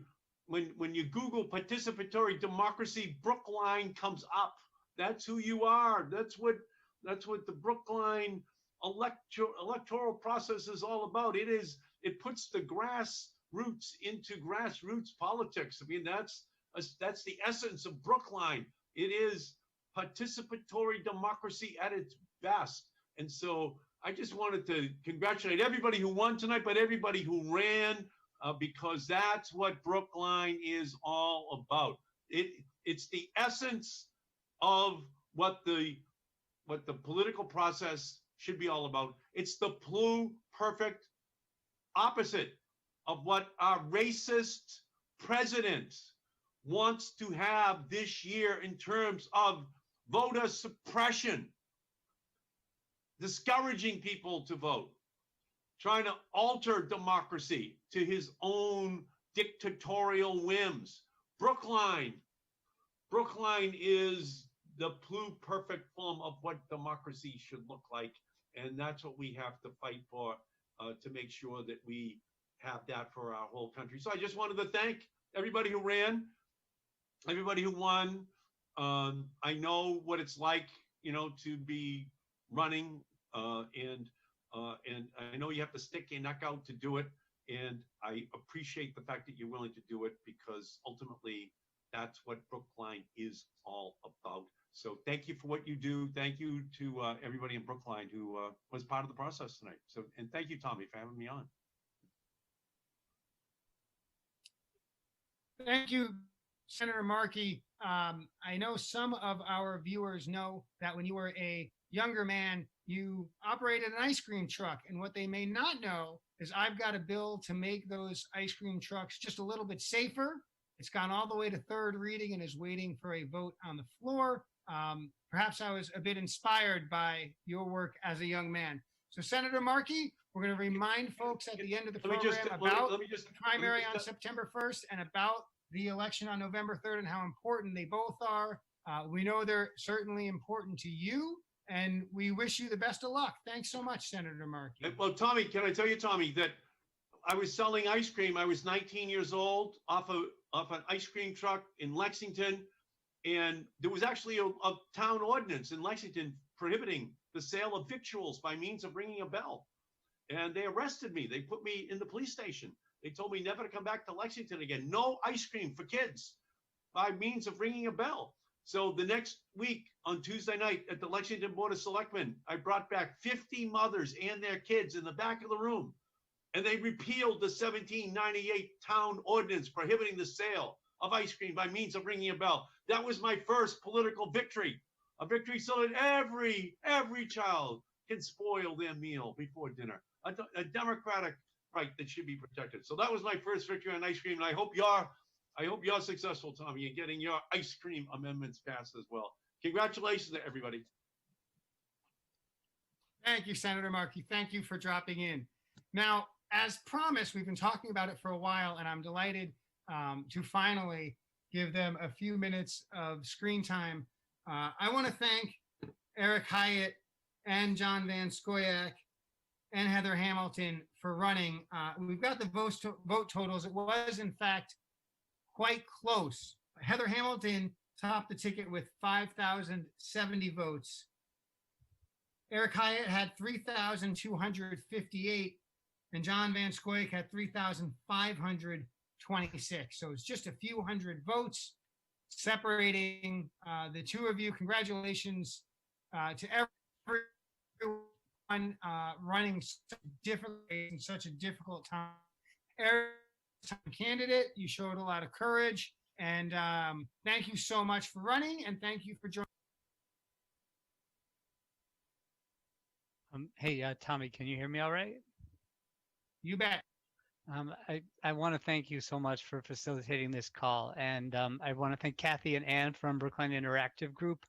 Google participatory democracy, Brookline comes up. That's who you are. That's what the Brookline electoral process is all about. It puts the grassroots into grassroots politics. I mean, that's the essence of Brookline. It is participatory democracy at its best. And so I just wanted to congratulate everybody who won tonight, but everybody who ran, because that's what Brookline is all about. It's the essence of what the political process should be all about. It's the perfect opposite of what our racist president wants to have this year in terms of voter suppression, discouraging people to vote, trying to alter democracy to his own dictatorial whims. Brookline is the perfect form of what democracy should look like. And that's what we have to fight for, to make sure that we have that for our whole country. So I just wanted to thank everybody who ran, everybody who won. I know what it's like, to be running, and I know you have to stick your neck out to do it. And I appreciate the fact that you're willing to do it, because ultimately that's what Brookline is all about. So thank you for what you do. Thank you to everybody in Brookline who was part of the process tonight. So, and thank you, Tommy, for having me on. Thank you, Senator Markey. I know some of our viewers know that when you were a younger man, you operated an ice cream truck. And what they may not know is I've got a bill to make those ice cream trucks just a little bit safer. It's gone all the way to third reading and is waiting for a vote on the floor. Perhaps I was a bit inspired by your work as a young man. So Senator Markey, we're going to remind folks at the end of the program about the primary on September 1st and about the election on November 3rd and how important they both are. We know they're certainly important to you and we wish you the best of luck. Thanks so much, Senator Markey. Well, Tommy, can I tell you, Tommy, that I was selling ice cream. I was 19 years old off an ice cream truck in Lexington. And there was actually a town ordinance in Lexington prohibiting the sale of victuals by means of ringing a bell. And they arrested me. They put me in the police station. They told me never to come back to Lexington again. No ice cream for kids by means of ringing a bell. So the next week on Tuesday night at the Lexington Board of Selectmen, I brought back 50 mothers and their kids in the back of the room. And they repealed the 1798 town ordinance prohibiting the sale of ice cream by means of ringing a bell. That was my first political victory, a victory so that every child can spoil their meal before dinner, a democratic right that should be protected. So that was my first victory on ice cream, and I hope you're successful, Tommy, in getting your ice cream amendments passed as well. Congratulations to everybody. Thank you, Senator Markey. Thank you for dropping in. Now, as promised, we've been talking about it for a while, and I'm delighted to finally give them a few minutes of screen time. I want to thank Eric Hyatt and John Van Scoyac and Heather Hamilton for running. We've got the vote totals. It was, in fact, quite close. Heather Hamilton topped the ticket with 5,070 votes. Eric Hyatt had 3,258, and John Van Scoyac had 3,526. So it's just a few hundred votes separating the two of you. Congratulations to everyone running differently in such a difficult time. Eric, candidate, you showed a lot of courage, and thank you so much for running, and thank you for joining. Hey, Tommy, can you hear me all right? You bet. I want to thank you so much for facilitating this call. And I want to thank Kathy and Ann from Brookline Interactive Group,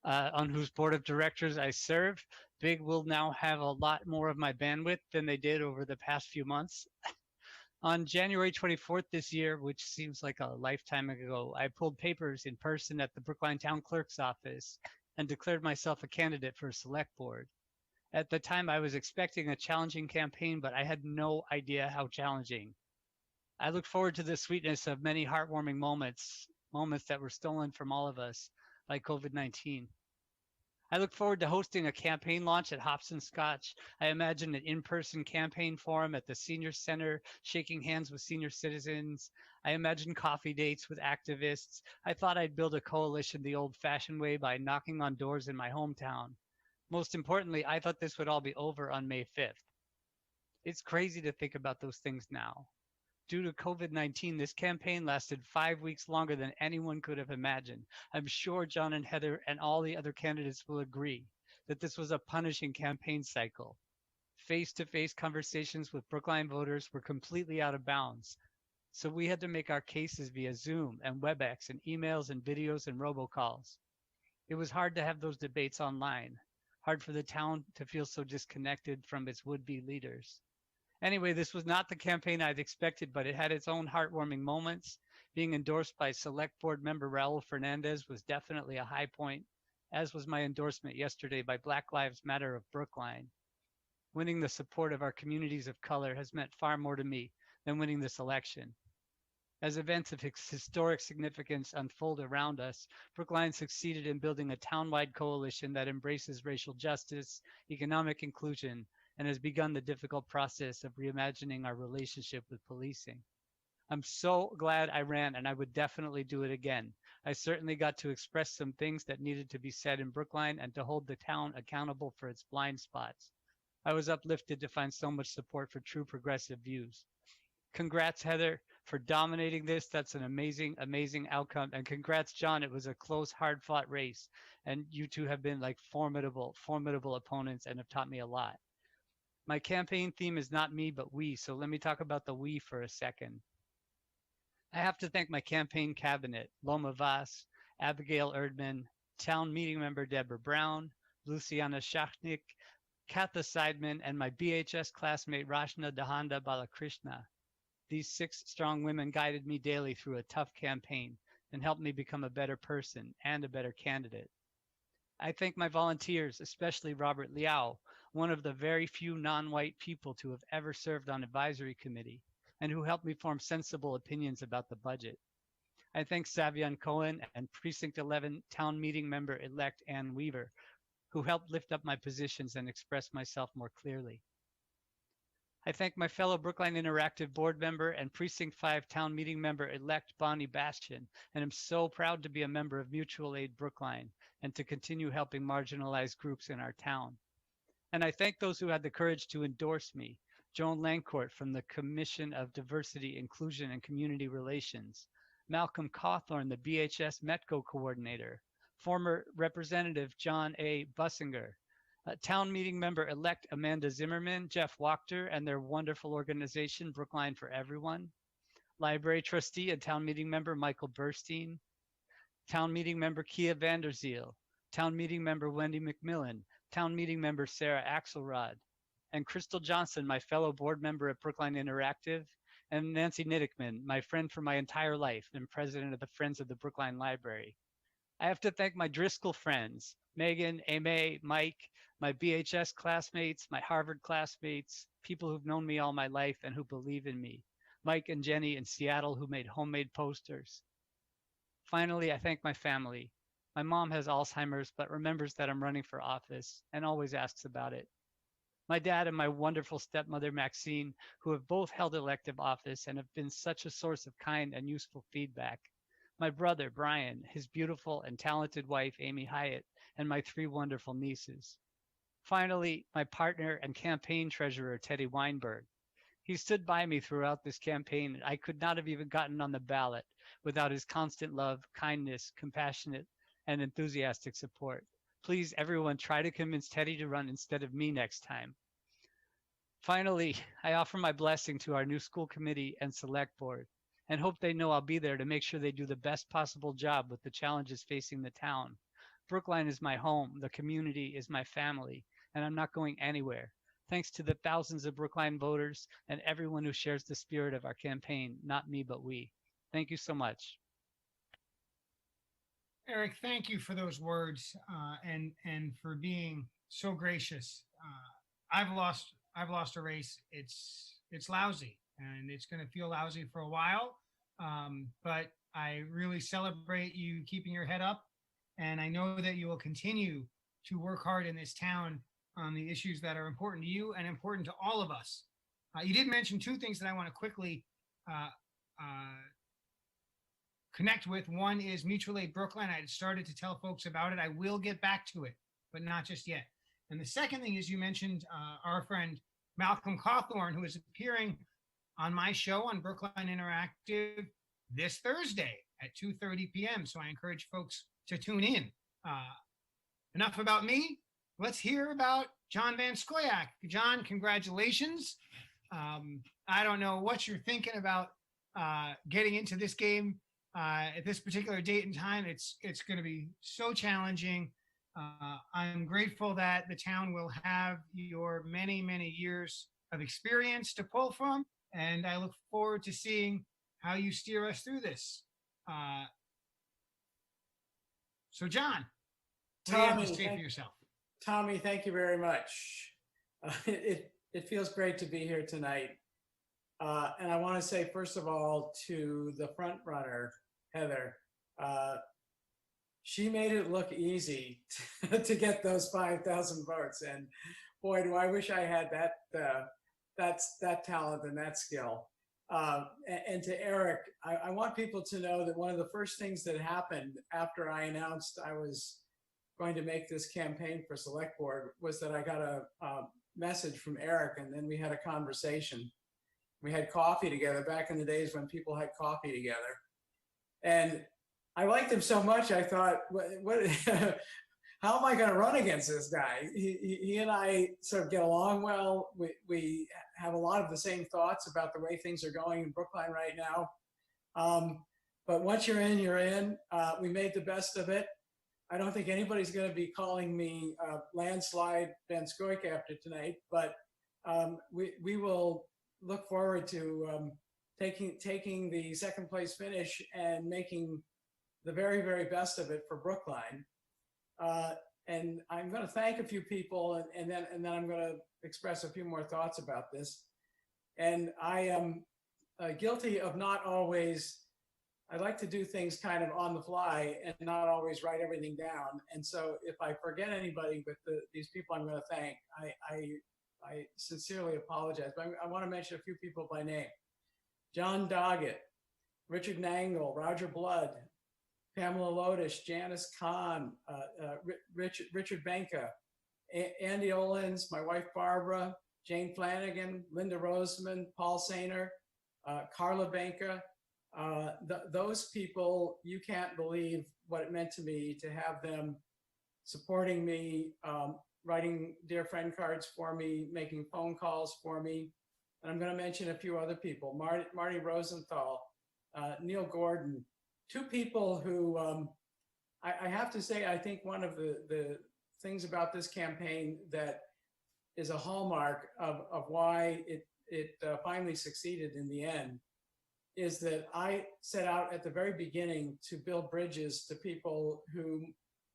on whose board of directors I serve. Big will now have a lot more of my bandwidth than they did over the past few months. On January 24th this year, which seems like a lifetime ago, I pulled papers in person at the Brookline Town Clerk's office and declared myself a candidate for a select board. At the time, I was expecting a challenging campaign, but I had no idea how challenging. I look forward to the sweetness of many heartwarming moments that were stolen from all of us by COVID-19. I look forward to hosting a campaign launch at Hops and Scotch. I imagine an in-person campaign forum at the Senior Center, shaking hands with senior citizens. I imagine coffee dates with activists. I thought I'd build a coalition the old-fashioned way by knocking on doors in my hometown. Most importantly, I thought this would all be over on May 5th. It's crazy to think about those things now. Due to COVID-19, this campaign lasted 5 weeks longer than anyone could have imagined. I'm sure John and Heather and all the other candidates will agree that this was a punishing campaign cycle. Face-to-face conversations with Brookline voters were completely out of bounds. So we had to make our cases via Zoom and WebEx and emails and videos and robocalls. It was hard to have those debates online. Hard for the town to feel so disconnected from its would-be leaders. Anyway, this was not the campaign I'd expected, but it had its own heartwarming moments. Being endorsed by Select Board member Raul Fernandez was definitely a high point, as was my endorsement yesterday by Black Lives Matter of Brookline. Winning the support of our communities of color has meant far more to me than winning this election. As events of historic significance unfold around us, Brookline succeeded in building a town-wide coalition that embraces racial justice, economic inclusion, and has begun the difficult process of reimagining our relationship with policing. I'm so glad I ran, and I would definitely do it again. I certainly got to express some things that needed to be said in Brookline and to hold the town accountable for its blind spots. I was uplifted to find so much support for true progressive views. Congrats, Heather, for dominating this. That's an amazing, amazing outcome. And congrats, John. It was a close, hard-fought race. And you two have been like formidable, formidable opponents and have taught me a lot. My campaign theme is not me, but we. So let me talk about the we for a second. I have to thank my campaign cabinet, Loma Vaz, Abigail Erdman, town meeting member Deborah Brown, Luciana Shachnik, Katha Seidman, and my BHS classmate Rashna Dahanda Balakrishna. These 6 strong women guided me daily through a tough campaign and helped me become a better person and a better candidate. I thank my volunteers, especially Robert Liao, one of the very few non-white people to have ever served on advisory committee and who helped me form sensible opinions about the budget. I thank Savion Cohen and Precinct 11 town meeting member-elect Ann Weaver, who helped lift up my positions and express myself more clearly. I thank my fellow Brookline Interactive board member and Precinct 5 town meeting member-elect Bonnie Bastian, and I'm so proud to be a member of Mutual Aid Brookline and to continue helping marginalized groups in our town. And I thank those who had the courage to endorse me, Joan Lancourt from the Commission of Diversity, Inclusion, and Community Relations, Malcolm Cawthorn, the BHS METCO coordinator, former Representative John A. Bussinger, town meeting member-elect Amanda Zimmerman, Jeff Wachter, and their wonderful organization, Brookline for Everyone, library trustee and town meeting member Michael Burstein, town meeting member Kia Vanderzeel, town meeting member Wendy McMillan, town meeting member Sarah Axelrod, and Crystal Johnson, my fellow board member at Brookline Interactive, and Nancy Niddickman, my friend for my entire life and president of the Friends of the Brookline Library. I have to thank my Driscoll friends, Megan, Aimee, Mike, my BHS classmates, my Harvard classmates, people who've known me all my life and who believe in me, Mike and Jenny in Seattle who made homemade posters. Finally, I thank my family. My mom has Alzheimer's, but remembers that I'm running for office and always asks about it. My dad and my wonderful stepmother, Maxine, who have both held elective office and have been such a source of kind and useful feedback. My brother, Brian, his beautiful and talented wife, Amy Hyatt, and my 3 wonderful nieces. Finally, my partner and campaign treasurer, Teddy Weinberg. He stood by me throughout this campaign, and I could not have even gotten on the ballot without his constant love, kindness, compassionate, and enthusiastic support. Please, everyone, try to convince Teddy to run instead of me next time. Finally, I offer my blessing to our new school committee and select board and hope they know I'll be there to make sure they do the best possible job with the challenges facing the town. Brookline is my home, the community is my family, and I'm not going anywhere. Thanks to the thousands of Brookline voters and everyone who shares the spirit of our campaign, not me, but we. Thank you so much. Eric, thank you for those words and for being so gracious. I've lost a race. It's lousy and it's going to feel lousy for a while. But I really celebrate you keeping your head up, and I know that you will continue to work hard in this town on the issues that are important to you and important to all of us. You did mention 2 things that I want to quickly connect with. One is Mutual Aid Brookline. I had started to tell folks about it. I will get back to it, but not just yet. And the second thing is you mentioned our friend Malcolm Cawthorn, who is appearing on my show on Brookline Interactive this Thursday at 2:30 p.m. So I encourage folks to tune in. Enough about me. Let's hear about John Van Scoyoc. John, congratulations. I don't know what you're thinking about getting into this game at this particular date and time. It's going to be so challenging. I'm grateful that the town will have your many, many years of experience to pull from, and I look forward to seeing how you steer us through this. So, John, what do you have to say for yourself? Tommy, thank you very much. It feels great to be here tonight. And I want to say, first of all, to the front runner, Heather, she made it look easy to get those 5,000 votes. And boy, do I wish I had that talent and that skill. And to Eric, I want people to know that one of the first things that happened after I announced I was going to make this campaign for select board was that I got a message from Eric, and then we had a conversation. We had coffee together back in the days when people had coffee together. And I liked him so much, I thought, what how am I going to run against this guy? He and I sort of get along well. We have a lot of the same thoughts about the way things are going in Brookline right now. But once you're in, you're in. We made the best of it. I don't think anybody's going to be calling me landslide Van Scoyoc after tonight, but we will look forward to taking the second place finish and making the very, very best of it for Brookline. And I'm going to thank a few people, and then I'm going to express a few more thoughts about this. And I am guilty of not always. I like to do things kind of on the fly and not always write everything down. And so if I forget anybody with these people I'm going to thank, I sincerely apologize. But I want to mention a few people by name. John Doggett, Richard Nangle, Roger Blood, Pamela Lotus, Janice Kahn, Richard Benka, Andy Olins, my wife Barbara, Jane Flanagan, Linda Roseman, Paul Sainer, Carla Benka. Those people, you can't believe what it meant to me to have them supporting me, writing dear friend cards for me, making phone calls for me. And I'm going to mention a few other people, Marty Rosenthal, Neil Gordon, two people who I have to say, I think one of the things about this campaign that is a hallmark of why it finally succeeded in the end is that I set out at the very beginning to build bridges to people who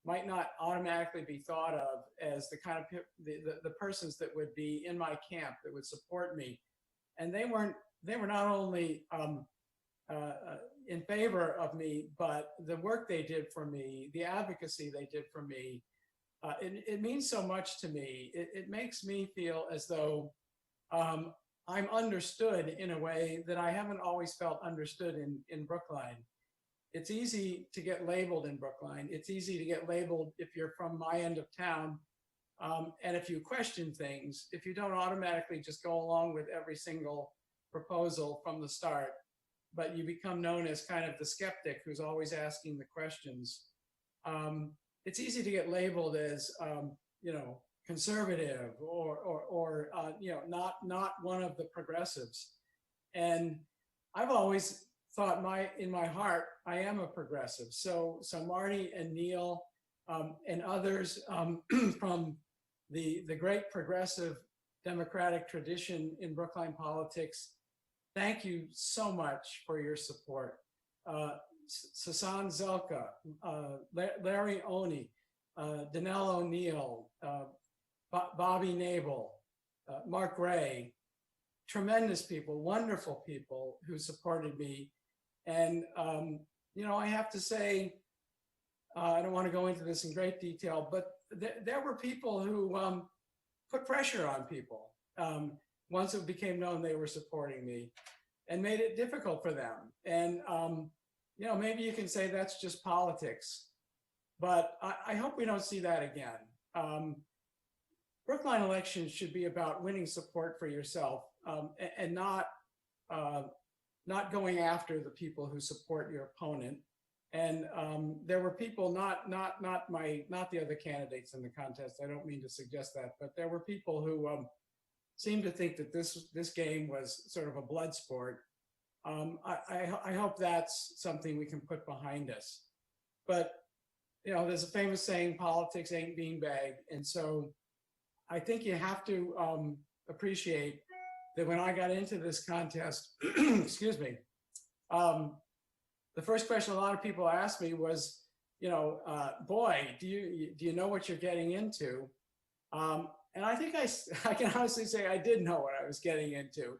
might not automatically be thought of as the kind of the persons that would be in my camp that would support me. And they were not only in favor of me, but the work they did for me, the advocacy they did for me, it means so much to me. It makes me feel as though I'm understood in a way that I haven't always felt understood in Brookline. It's easy to get labeled in Brookline. It's easy to get labeled if you're from my end of town. And if you question things, if you don't automatically just go along with every single proposal from the start, but you become known as kind of the skeptic who's always asking the questions. It's easy to get labeled as, conservative or not one of the progressives. And I've always thought in my heart, I am a progressive. So Marty and Neil and others from the great progressive democratic tradition in Brookline politics, thank you so much for your support. Sasan Zelka, Larry Oney, Danelle O'Neill, Bobby Nabel, Mark Ray, tremendous people, wonderful people who supported me. And, I have to say, I don't want to go into this in great detail, but there were people who put pressure on people once it became known they were supporting me and made it difficult for them. And, maybe you can say that's just politics, but I hope we don't see that again. Brookline elections should be about winning support for yourself and not going after the people who support your opponent. And there were people, not the other candidates in the contest. I don't mean to suggest that, but there were people who seemed to think that this game was sort of a blood sport. I hope that's something we can put behind us. But there's a famous saying, politics ain't beanbag, and so I think you have to appreciate that when I got into this contest, excuse me, the first question a lot of people asked me was, boy, do you know what you're getting into? And I think I can honestly say I did know what I was getting into.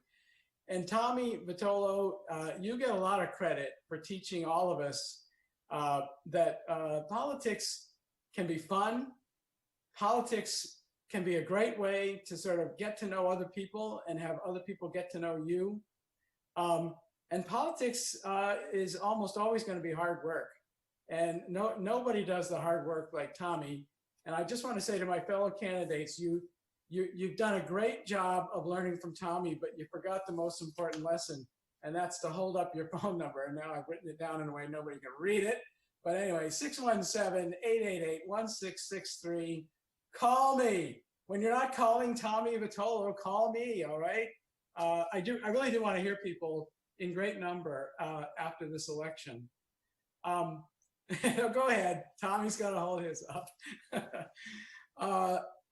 And Tommy Vitolo, you get a lot of credit for teaching all of us that politics can be fun. Politics can be a great way to sort of get to know other people and have other people get to know you. And politics is almost always going to be hard work. And nobody does the hard work like Tommy. And I just want to say to my fellow candidates, you've done a great job of learning from Tommy, but you forgot the most important lesson, and that's to hold up your phone number. And now I've written it down in a way nobody can read it. But anyway, 617-888-1663. Call me. When you're not calling Tommy Vitolo, call me, all right? I really do want to hear people in great number after this election. Go ahead. Tommy's got to hold his up.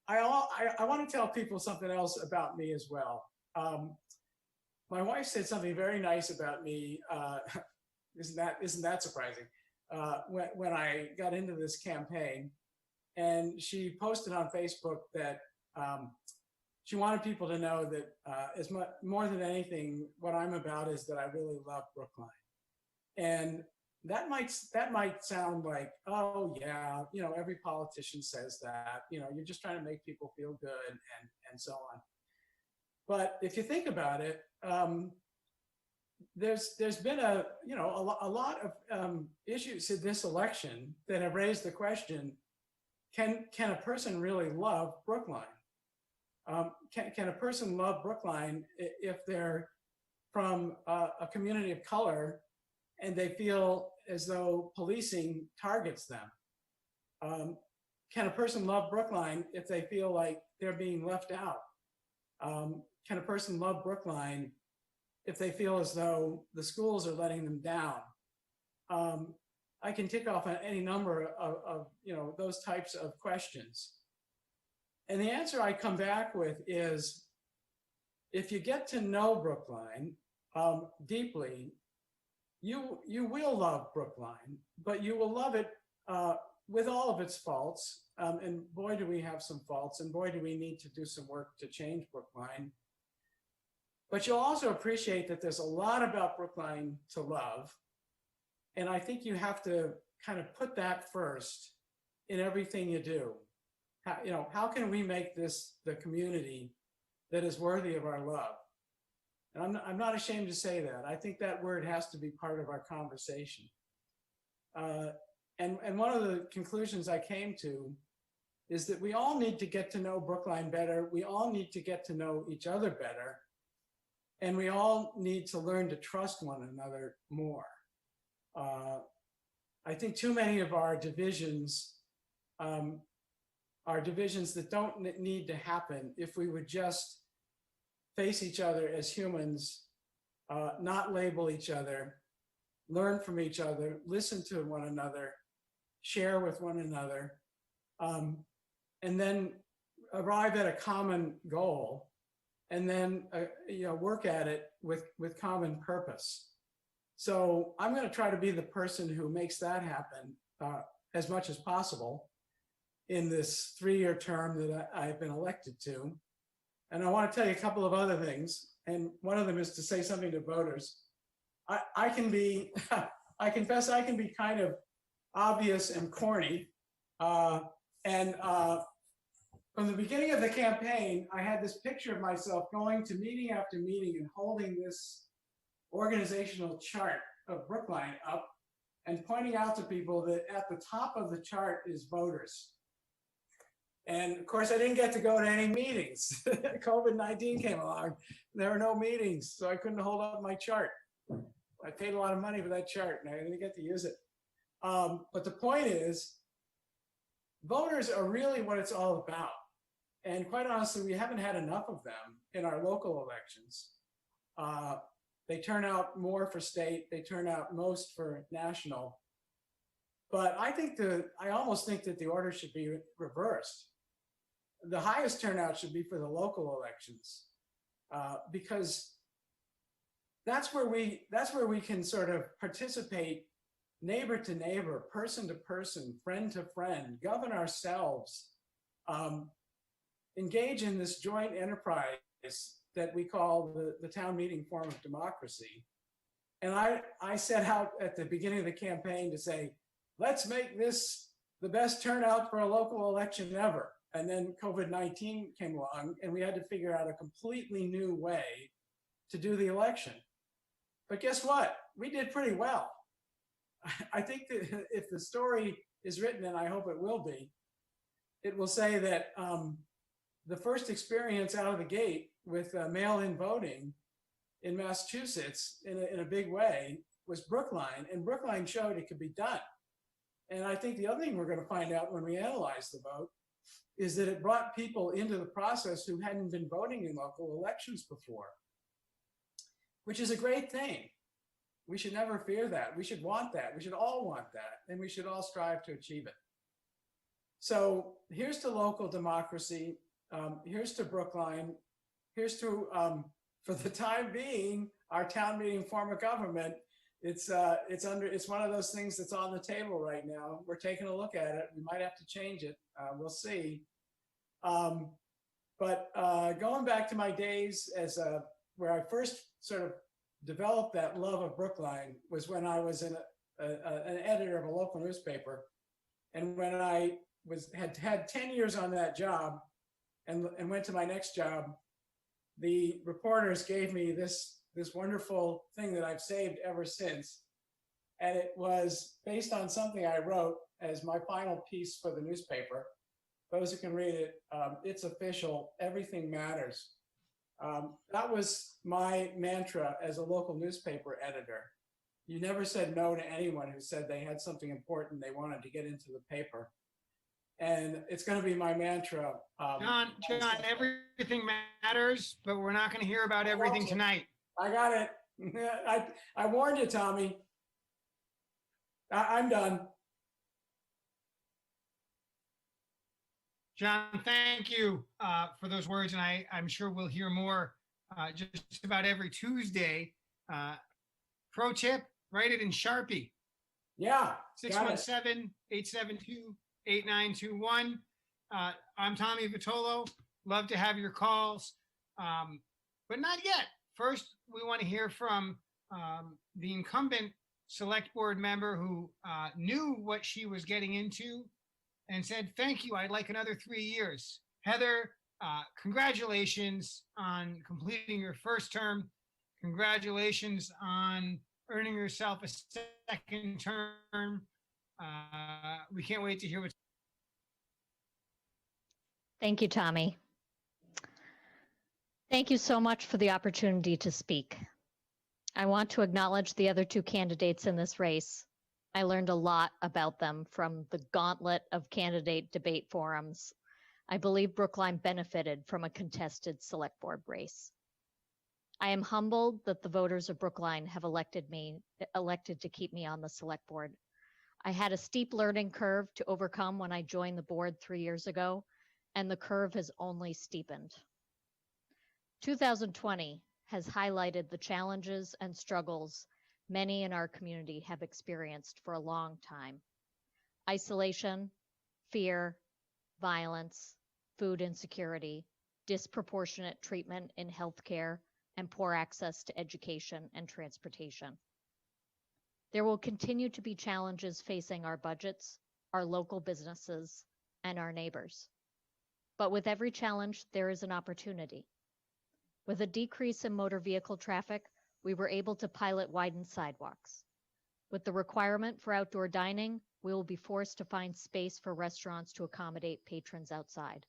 I want to tell people something else about me as well. My wife said something very nice about me. Isn't that surprising? When I got into this campaign, and she posted on Facebook that she wanted people to know that as much more than anything, what I'm about is that I really love Brookline. And that might sound like, oh yeah, you know, every politician says that, you know, you're just trying to make people feel good and so on. But if you think about it, there's been a lot of issues in this election that have raised the question: can a person really love Brookline? Can a person love Brookline if they're from a community of color and they feel as though policing targets them? Can a person love Brookline if they feel like they're being left out? Can a person love Brookline if they feel as though the schools are letting them down? I can tick off on any number of those types of questions. And the answer I come back with is, if you get to know Brookline deeply, you will love Brookline, but you will love it with all of its faults. And boy, do we have some faults, and boy, do we need to do some work to change Brookline. But you'll also appreciate that there's a lot about Brookline to love. And I think you have to kind of put that first in everything you do. How can we make this the community that is worthy of our love? And I'm not ashamed to say that. I think that word has to be part of our conversation. And one of the conclusions I came to is that we all need to get to know Brookline better. We all need to get to know each other better. And we all need to learn to trust one another more. I think too many of our divisions are divisions that don't need to happen if we would just face each other as humans, not label each other, learn from each other, listen to one another, share with one another, and then arrive at a common goal, and then work at it with common purpose. So I'm going to try to be the person who makes that happen as much as possible in this 3-year term that I've been elected to. And I want to tell you a couple of other things. And one of them is to say something to voters. I can be, I confess I can be kind of obvious and corny. From the beginning of the campaign, I had this picture of myself going to meeting after meeting and holding this organizational chart of Brookline up and pointing out to people that at the top of the chart is voters. And of course, I didn't get to go to any meetings. COVID-19 came along. There were no meetings, so I couldn't hold up my chart. I paid a lot of money for that chart, and I didn't get to use it. But the point is, voters are really what it's all about. And quite honestly, we haven't had enough of them in our local elections. They turn out more for state, they turn out most for national. But I almost think that the order should be reversed. The highest turnout should be for the local elections, because that's where we can sort of participate neighbor to neighbor, person to person, friend to friend, govern ourselves, engage in this joint enterprise that we call the town meeting form of democracy. And I set out at the beginning of the campaign to say, let's make this the best turnout for a local election ever. And then COVID-19 came along and we had to figure out a completely new way to do the election. But guess what? We did pretty well. I think that if the story is written, and I hope it will be, it will say that the first experience out of the gate with mail-in voting in Massachusetts in a big way was Brookline, and Brookline showed it could be done. And I think the other thing we're going to find out when we analyze the vote is that it brought people into the process who hadn't been voting in local elections before, which is a great thing. We should never fear that. We should want that. We should all want that, and we should all strive to achieve it. So here's to local democracy. Here's to Brookline. Here's to, for the time being, our town meeting form of government it's one of those things that's on the table right now. We're taking a look at it. We might have to change it. We'll see. But going back to my days as where I first sort of developed that love of Brookline was when I was an editor of a local newspaper, and when I had 10 years on that job, and went to my next job, the reporters gave me this wonderful thing that I've saved ever since, and it was based on something I wrote as my final piece for the newspaper. Those who can read it, it's official. Everything matters. That was my mantra as a local newspaper editor. You never said no to anyone who said they had something important they wanted to get into the paper. And it's going to be my mantra. John, everything matters, but we're not going to hear about everything tonight. I got it. I warned you, Tommy. I'm done. John, thank you for those words, and I'm sure we'll hear more just about every Tuesday. Pro tip, write it in Sharpie. Yeah. 617-872-8921. I'm Tommy Vitolo. Love to have your calls, but not yet. First, we want to hear from the incumbent select board member who knew what she was getting into and said, thank you, I'd like another 3 years. Heather, congratulations on completing your first term. Congratulations on earning yourself a second term. We can't wait to hear what. Thank you, Tommy. Thank you so much for the opportunity to speak. I want to acknowledge the other two candidates in this race. I learned a lot about them from the gauntlet of candidate debate forums. I believe Brookline benefited from a contested select board race. I am humbled that the voters of Brookline have elected to keep me on the select board. I had a steep learning curve to overcome when I joined the board 3 years ago, and the curve has only steepened. 2020 has highlighted the challenges and struggles many in our community have experienced for a long time. Isolation, fear, violence, food insecurity, disproportionate treatment in healthcare, and poor access to education and transportation. There will continue to be challenges facing our budgets, our local businesses, and our neighbors. But with every challenge, there is an opportunity. With a decrease in motor vehicle traffic, we were able to pilot widened sidewalks. With the requirement for outdoor dining, we will be forced to find space for restaurants to accommodate patrons outside.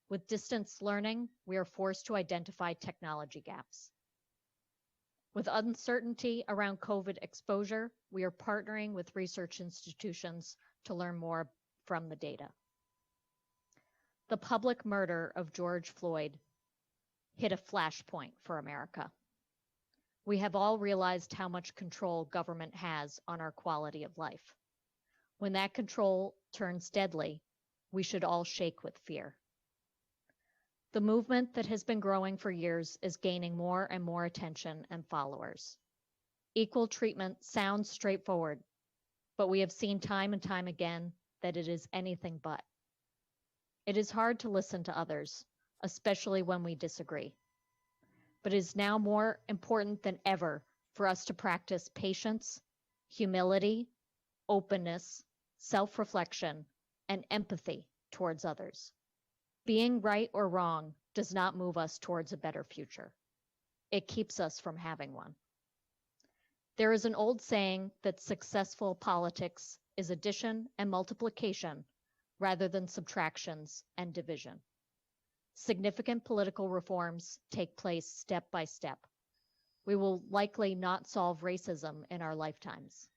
With distance learning, we are forced to identify technology gaps. With uncertainty around COVID exposure, we are partnering with research institutions to learn more from the data. The public murder of George Floyd hit a flashpoint for America. We have all realized how much control government has on our quality of life. When that control turns deadly, we should all shake with fear. The movement that has been growing for years is gaining more and more attention and followers. Equal treatment sounds straightforward, but we have seen time and time again that it is anything but. It is hard to listen to others, especially when we disagree. But it is now more important than ever for us to practice patience, humility, openness, self-reflection, and empathy towards others. Being right or wrong does not move us towards a better future. It keeps us from having one. There is an old saying that successful politics is addition and multiplication rather than subtractions and division. Significant political reforms take place step by step. We will likely not solve racism in our lifetimes,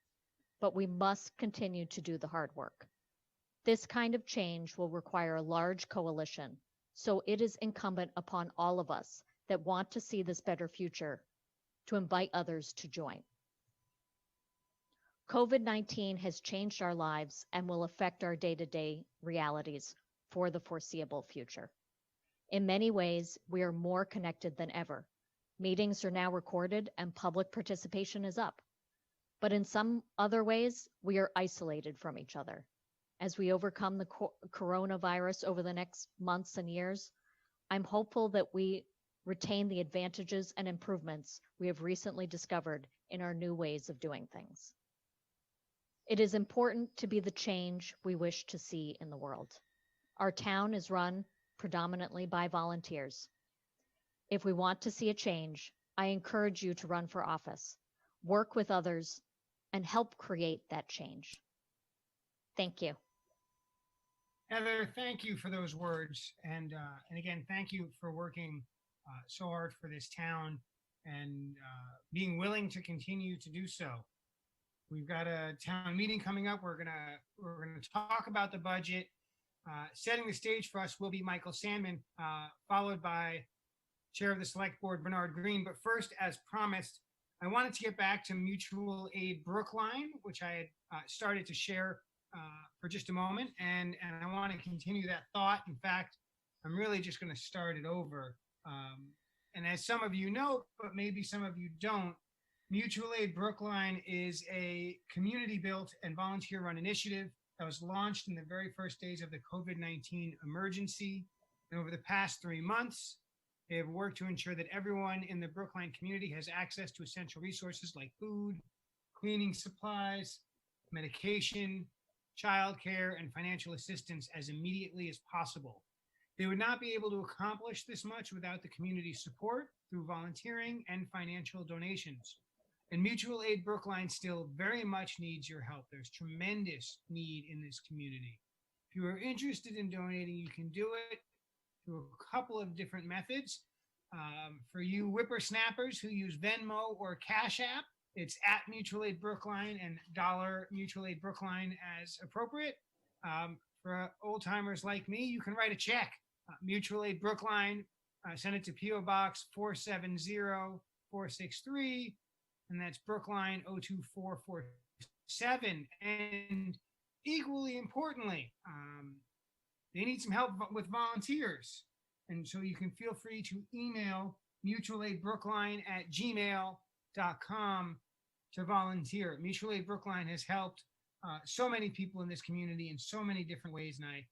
but we must continue to do the hard work. This kind of change will require a large coalition, so it is incumbent upon all of us that want to see this better future to invite others to join. COVID-19 has changed our lives and will affect our day-to-day realities for the foreseeable future. In many ways, we are more connected than ever. Meetings are now recorded and public participation is up. But in some other ways, we are isolated from each other. As we overcome the coronavirus over the next months and years, I'm hopeful that we retain the advantages and improvements we have recently discovered in our new ways of doing things. It is important to be the change we wish to see in the world. Our town is run predominantly by volunteers. If we want to see a change, I encourage you to run for office, work with others, and help create that change. Thank you. Heather, thank you for those words. And again, thank you for working so hard for this town and being willing to continue to do so. We've got a town meeting coming up. We're gonna talk about the budget. Setting the stage for us will be Michael Sandman, followed by Chair of the Select Board, Bernard Green. But first, as promised, I wanted to get back to Mutual Aid Brookline, which I had started to share for just a moment. And I want to continue that thought. In fact, I'm really just going to start it over. And as some of you know, but maybe some of you don't, Mutual Aid Brookline is a community-built and volunteer-run initiative that was launched in the very first days of the COVID-19 emergency. And over the past 3 months, they have worked to ensure that everyone in the Brookline community has access to essential resources like food, cleaning supplies, medication, childcare, and financial assistance as immediately as possible. They would not be able to accomplish this much without the community's support through volunteering and financial donations. And Mutual Aid Brookline still very much needs your help. There's tremendous need in this community. If you are interested in donating, you can do it through a couple of different methods. For you whippersnappers who use Venmo or Cash App, it's at Mutual Aid Brookline and $ Mutual Aid Brookline as appropriate. For old timers like me, you can write a check. Mutual Aid Brookline, send it to P.O. Box 470463, and that's Brookline 02447. And equally importantly, they need some help with volunteers. And so you can feel free to email mutualaidbrookline@gmail.com to volunteer. Mutual Aid Brookline has helped so many people in this community in so many different ways. And I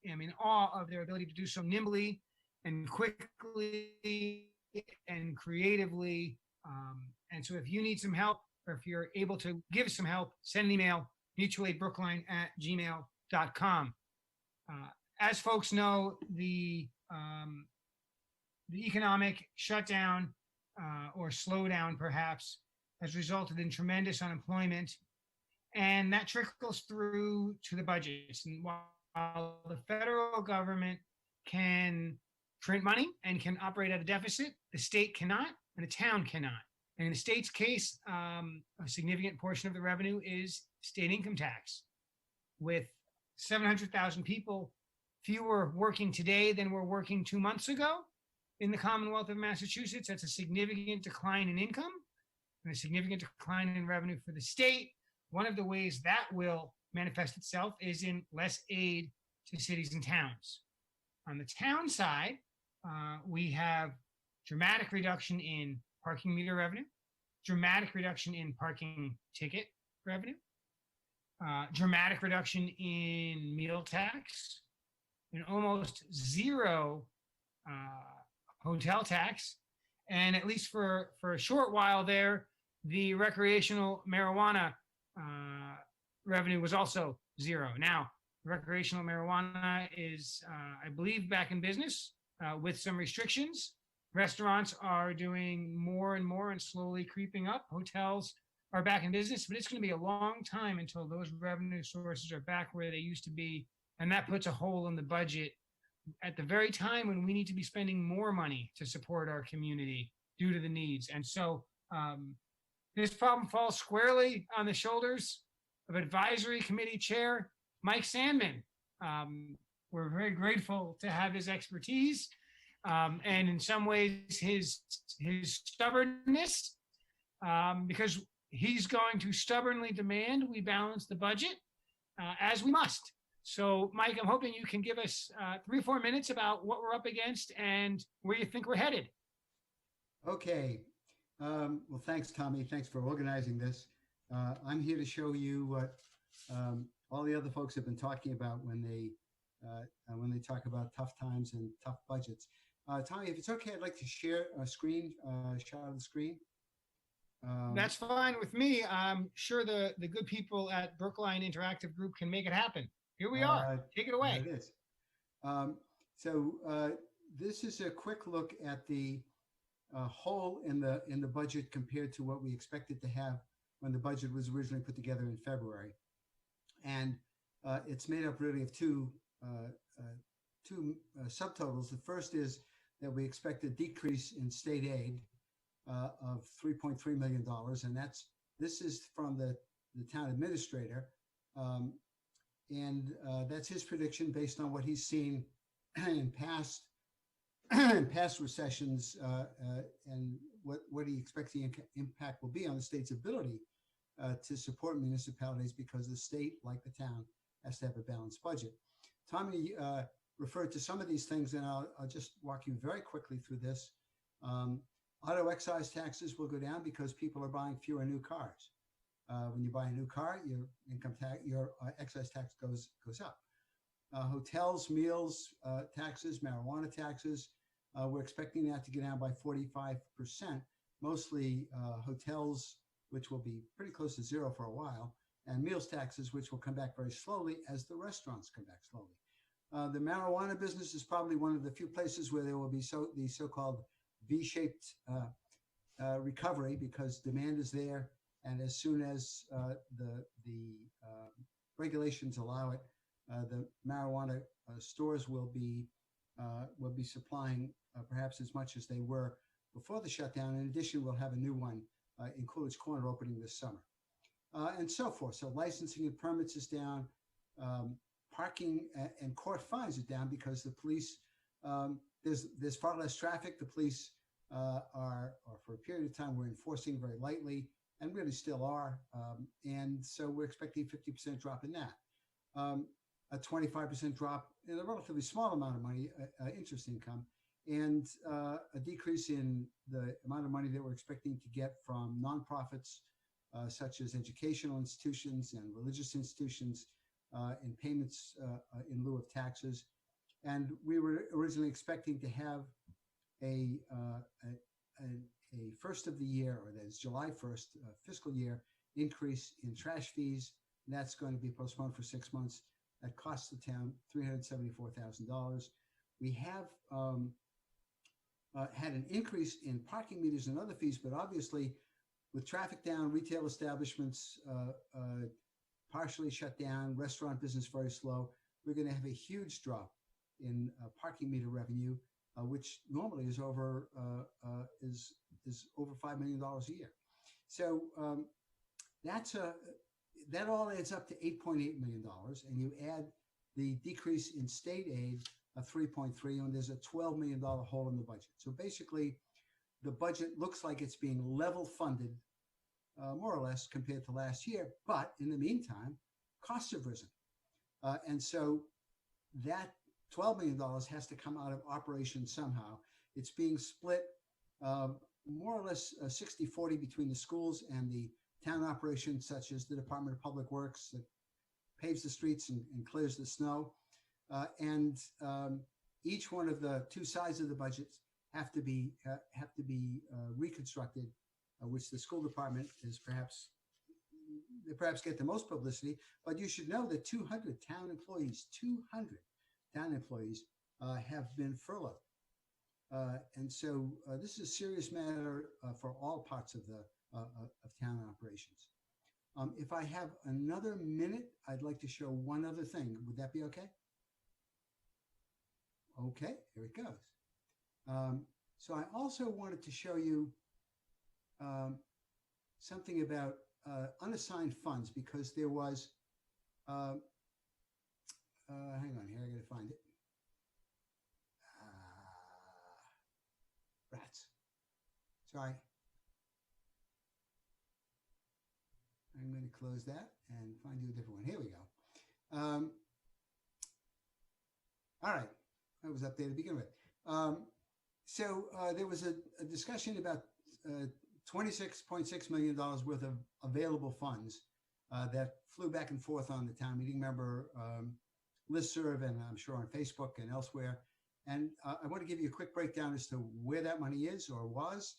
am in awe of their ability to do so nimbly and quickly and creatively. And so if you need some help, or if you're able to give some help, send an email, mutualaidbrookline@gmail.com. As folks know, the economic shutdown or slowdown perhaps has resulted in tremendous unemployment, and that trickles through to the budgets. And while the federal government can print money and can operate at a deficit, the state cannot and the town cannot. And in the state's case, a significant portion of the revenue is state income tax. With 700,000 people fewer working today than were working 2 months ago in the Commonwealth of Massachusetts, that's a significant decline in income and a significant decline in revenue for the state. One of the ways that will manifest itself is in less aid to cities and towns. On the town side, we have dramatic reduction in parking meter revenue, dramatic reduction in parking ticket revenue, dramatic reduction in meal tax, and almost zero hotel tax. And at least for a short while there, the recreational marijuana revenue was also zero. Now, recreational marijuana is, I believe, back in business with some restrictions. Restaurants are doing more and more and slowly creeping up. Hotels are back in business, but it's going to be a long time until those revenue sources are back where they used to be. And that puts a hole in the budget at the very time when we need to be spending more money to support our community due to the needs. And so this problem falls squarely on the shoulders of Advisory Committee Chair Mike Sandman. We're very grateful to have his expertise and in some ways his stubbornness, because he's going to stubbornly demand we balance the budget as we must. So, Mike, I'm hoping you can give us 3 or 4 minutes about what we're up against and where you think we're headed. Okay. Well, thanks, Tommy. Thanks for organizing this. I'm here to show you what all the other folks have been talking about when they talk about tough times and tough budgets. Tommy, if it's okay, I'd like to share a screen, shot of the screen. That's fine with me. I'm sure the good people at Brookline Interactive Group can make it happen. Here we are. Take it away. There it is. This is a quick look at the hole in the budget compared to what we expected to have when the budget was originally put together in February, and it's made up really of two subtotals. The first is that we expect a decrease in state aid of $3.3 million, and this is from the town administrator, and that's his prediction based on what he's seen in past recessions, and what he expects the impact will be on the state's ability to support municipalities, because the state, like the town, has to have a balanced budget. Tommy referred to some of these things, and I'll just walk you very quickly through this. Auto excise taxes will go down because people are buying fewer new cars. When you buy a new car, your income tax, your excise tax goes up. Hotels, meals taxes, marijuana taxes, we're expecting that to go down by 45%. Mostly hotels, which will be pretty close to zero for a while, and meals taxes, which will come back very slowly as the restaurants come back slowly. The marijuana business is probably one of the few places where there will be the so-called V-shaped recovery, because demand is there, and as soon as the regulations allow it, the marijuana stores will be supplying perhaps as much as they were before the shutdown. In addition, we'll have a new one in Coolidge Corner opening this summer, and so forth. So licensing and permits is down. Parking and court fines are down because the police, there's far less traffic. The police are for a period of time, we're enforcing very lightly, and really still are. And so we're expecting a 50% drop in that. A 25% drop in a relatively small amount of money, interest income, and a decrease in the amount of money that we're expecting to get from nonprofits, such as educational institutions and religious institutions, in payments in lieu of taxes. And we were originally expecting to have a first of the year, or that is July 1st, fiscal year increase in trash fees. And that's going to be postponed for 6 months. That costs the town $374,000. We have had an increase in parking meters and other fees, but obviously with traffic down, retail establishments partially shut down, restaurant business very slow, we're going to have a huge drop in parking meter revenue, which normally is over $5 million a year. So that all adds up to $8.8 million, and you add the decrease in state aid of 3.3, and there's a $12 million hole in the budget. So basically, the budget looks like it's being level funded, more or less, compared to last year. But in the meantime, costs have risen. And so that $12 million has to come out of operations somehow. It's being split more or less 60-40 between the schools and the town operations, such as the Department of Public Works that paves the streets and clears the snow. And each one of the two sides of the budgets have to be reconstructed, which the school department is perhaps get the most publicity. But you should know that 200 town employees have been furloughed. And so this is a serious matter for all parts of town operations. If I have another minute, I'd like to show one other thing. Would that be okay? Okay, here it goes. So I also wanted to show you something about unassigned funds, because there was, hang on here, I gotta find it. Rats. Sorry. I'm going to close that and find you a different one. Here we go. All right. That was up there to begin with. So there was a discussion about $26.6 million worth of available funds that flew back and forth on the town meeting member listserv, and I'm sure on Facebook and elsewhere. And I want to give you a quick breakdown as to where that money is or was,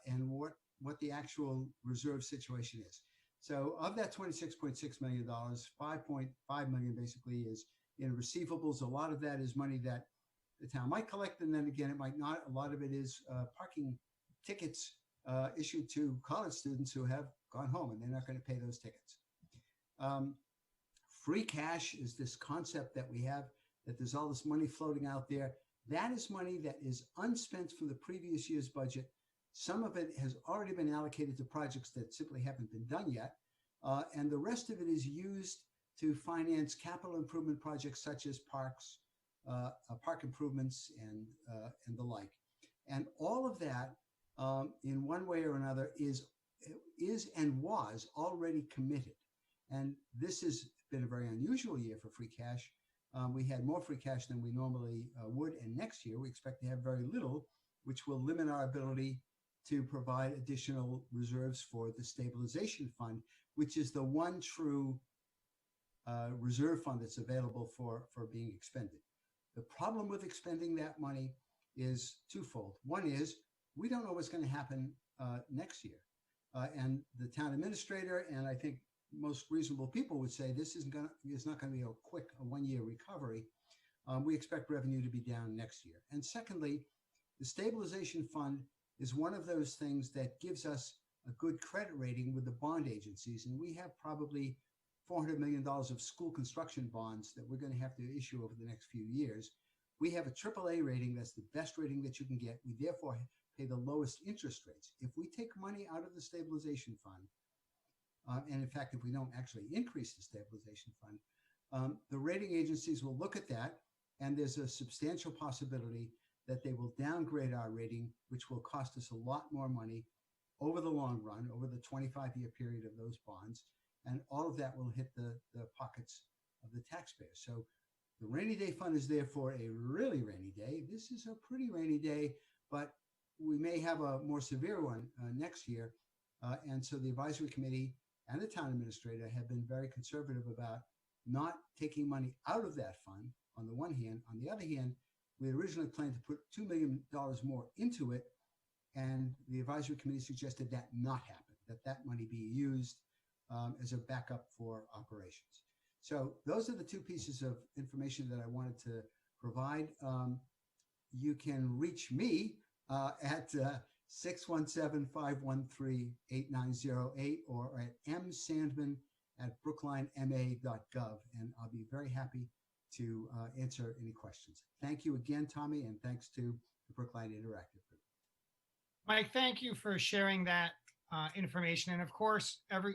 and what the actual reserve situation is. So of that $26.6 million, $5.5 million basically is in receivables. A lot of that is money that the town might collect, and then again, it might not. A lot of it is parking tickets issued to college students who have gone home and they're not going to pay those tickets. Free cash is this concept that we have, that there's all this money floating out there. That is money that is unspent from the previous year's budget. Some of it has already been allocated to projects that simply haven't been done yet. And the rest of it is used to finance capital improvement projects such as parks, park improvements, and the like. And all of that, in one way or another, is and was already committed. And this has been a very unusual year for free cash. We had more free cash than we normally would, and next year we expect to have very little, which will limit our ability to provide additional reserves for the stabilization fund, which is the one true reserve fund that's available for being expended. The problem with expending that money is twofold. One is we don't know what's going to happen next year. And the town administrator, and I think most reasonable people would say this is not going to be a quick one-year recovery. We expect revenue to be down next year. And secondly, the stabilization fund is one of those things that gives us a good credit rating with the bond agencies. And we have probably $400 million of school construction bonds that we're going to have to issue over the next few years. We have a AAA rating. That's the best rating that you can get. We therefore pay the lowest interest rates. If we take money out of the stabilization fund, and in fact, if we don't actually increase the stabilization fund, the rating agencies will look at that, and there's a substantial possibility that they will downgrade our rating, which will cost us a lot more money over the long run, over the 25-year period of those bonds, and all of that will hit the pockets of the taxpayers. So the rainy day fund is there for a really rainy day. This is a pretty rainy day, but we may have a more severe one next year. And so the advisory committee and the town administrator have been very conservative about not taking money out of that fund on the one hand. On the other hand, we had originally planned to put $2 million more into it, and the advisory committee suggested that not happen, that money be used as a backup for operations. So those are the two pieces of information that I wanted to provide. You can reach me at 617-513-8908 or at msandman@brooklinema.gov, and I'll be very happy to answer any questions. Thank you again, Tommy, and thanks to the Brookline Interactive Group. Mike, thank you for sharing that information. And of course, and I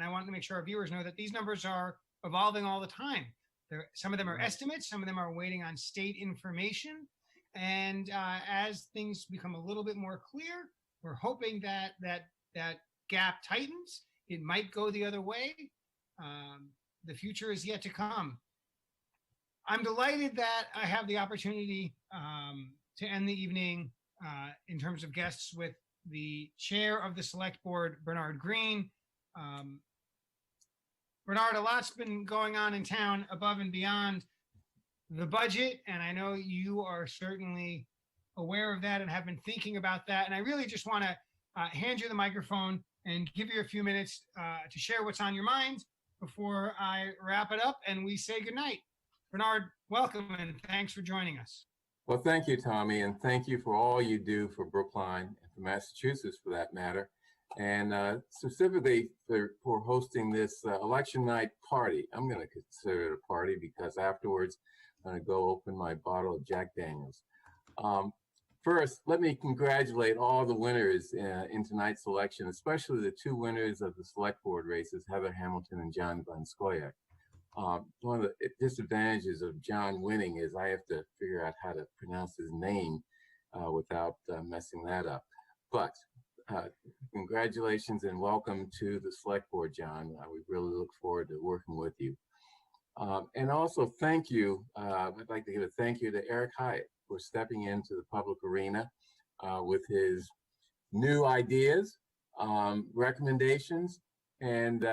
want to make sure our viewers know that these numbers are evolving all the time. Some of them are estimates, some of them are waiting on state information. And as things become a little bit more clear, we're hoping that gap tightens. It might go the other way. The future is yet to come. I'm delighted that I have the opportunity to end the evening in terms of guests with the chair of the select board, Bernard Green. Bernard, a lot's been going on in town above and beyond the budget, and I know you are certainly aware of that and have been thinking about that. And I really just want to hand you the microphone and give you a few minutes to share what's on your mind before I wrap it up and we say goodnight. Bernard, welcome and thanks for joining us. Well, thank you, Tommy, and thank you for all you do for Brookline and for Massachusetts, for that matter, and specifically for hosting this election night party. I'm going to consider it a party because afterwards I'm going to go open my bottle of Jack Daniels. First, let me congratulate all the winners in tonight's election, especially the two winners of the select board races, Heather Hamilton and John Van Scoyac. One of the disadvantages of John winning is I have to figure out how to pronounce his name without messing that up. But congratulations and welcome to the select board, John. We really look forward to working with you. And also thank you, I'd like to give a thank you to Eric Hyatt for stepping into the public arena with his new ideas, recommendations, and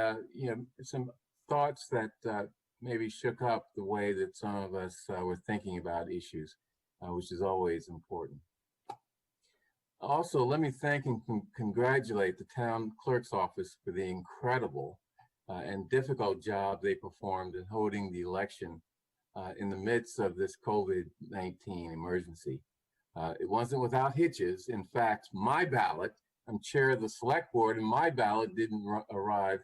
some thoughts that maybe shook up the way that some of us were thinking about issues, which is always important. Also, let me thank and congratulate the town clerk's office for the incredible and difficult job they performed in holding the election in the midst of this COVID-19 emergency. It wasn't without hitches. In fact, my ballot, I'm chair of the select board, and my ballot didn't arrive,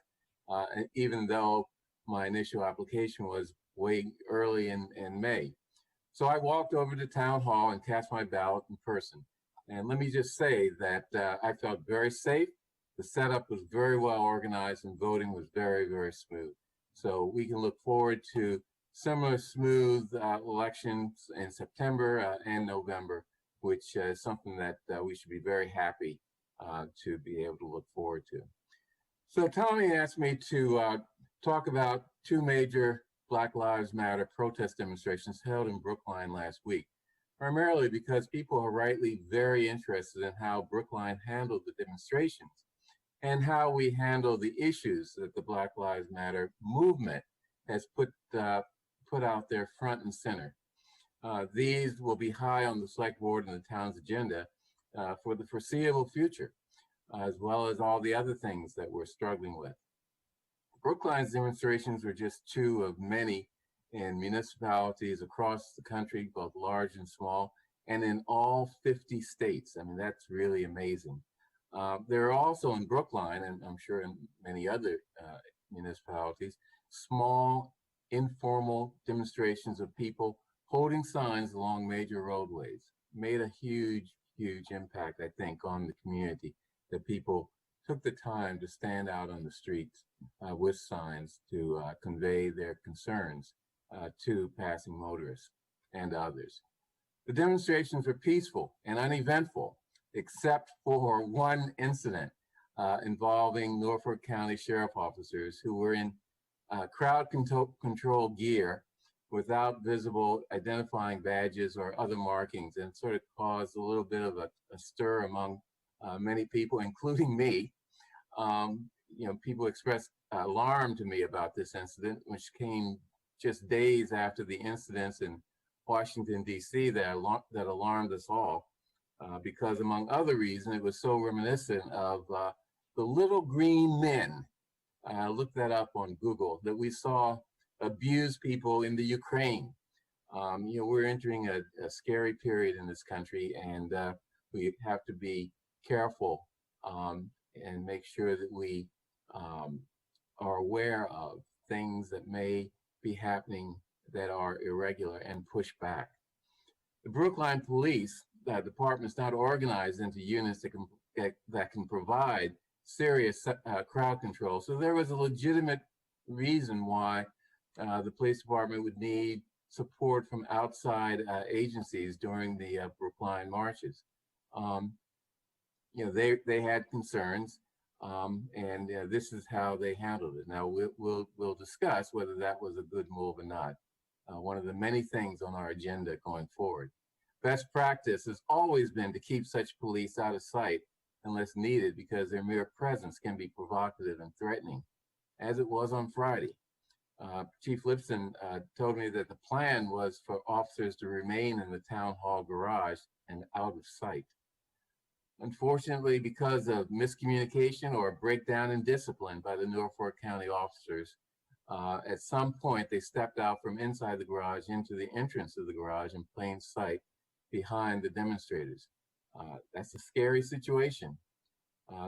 even though my initial application was way early in May. So I walked over to town hall and cast my ballot in person. And let me just say that I felt very safe. The setup was very well organized and voting was very, very smooth. So we can look forward to similar smooth elections in September and November, which is something that we should be very happy to be able to look forward to. So Tommy asked me to talk about two major Black Lives Matter protest demonstrations held in Brookline last week, primarily because people are rightly very interested in how Brookline handled the demonstrations and how we handle the issues that the Black Lives Matter movement has put out there front and center. These will be high on the select board and the town's agenda for the foreseeable future, as well as all the other things that we're struggling with. Brookline's demonstrations were just two of many in municipalities across the country, both large and small, and in all 50 states. I mean, that's really amazing. There are also in Brookline, and I'm sure in many other municipalities, small, informal demonstrations of people holding signs along major roadways. Made a huge, huge impact, I think, on the community, that people took the time to stand out on the streets with signs to convey their concerns to passing motorists and others. The demonstrations were peaceful and uneventful, except for one incident involving Norfolk County Sheriff officers who were in crowd control gear without visible identifying badges or other markings, and sort of caused a little bit of a stir among many people, including me. People expressed alarm to me about this incident, which came just days after the incidents in Washington, D.C. that alarmed us all, because among other reasons, it was so reminiscent of the little green men. Look that up on Google, that we saw abuse people in the Ukraine. We're entering a scary period in this country, and we have to be careful and make sure that we are aware of things that may be happening that are irregular and push back. The Brookline Police Department is not organized into units that can provide serious crowd control. So there was a legitimate reason why the police department would need support from outside agencies during the Brookline marches. They had concerns, and this is how they handled it. Now we'll discuss whether that was a good move or not. One of the many things on our agenda going forward. Best practice has always been to keep such police out of sight unless needed, because their mere presence can be provocative and threatening, as it was on Friday. Chief Lipson told me that the plan was for officers to remain in the town hall garage and out of sight. Unfortunately, because of miscommunication or a breakdown in discipline by the Norfolk County officers, at some point they stepped out from inside the garage into the entrance of the garage in plain sight behind the demonstrators. That's a scary situation.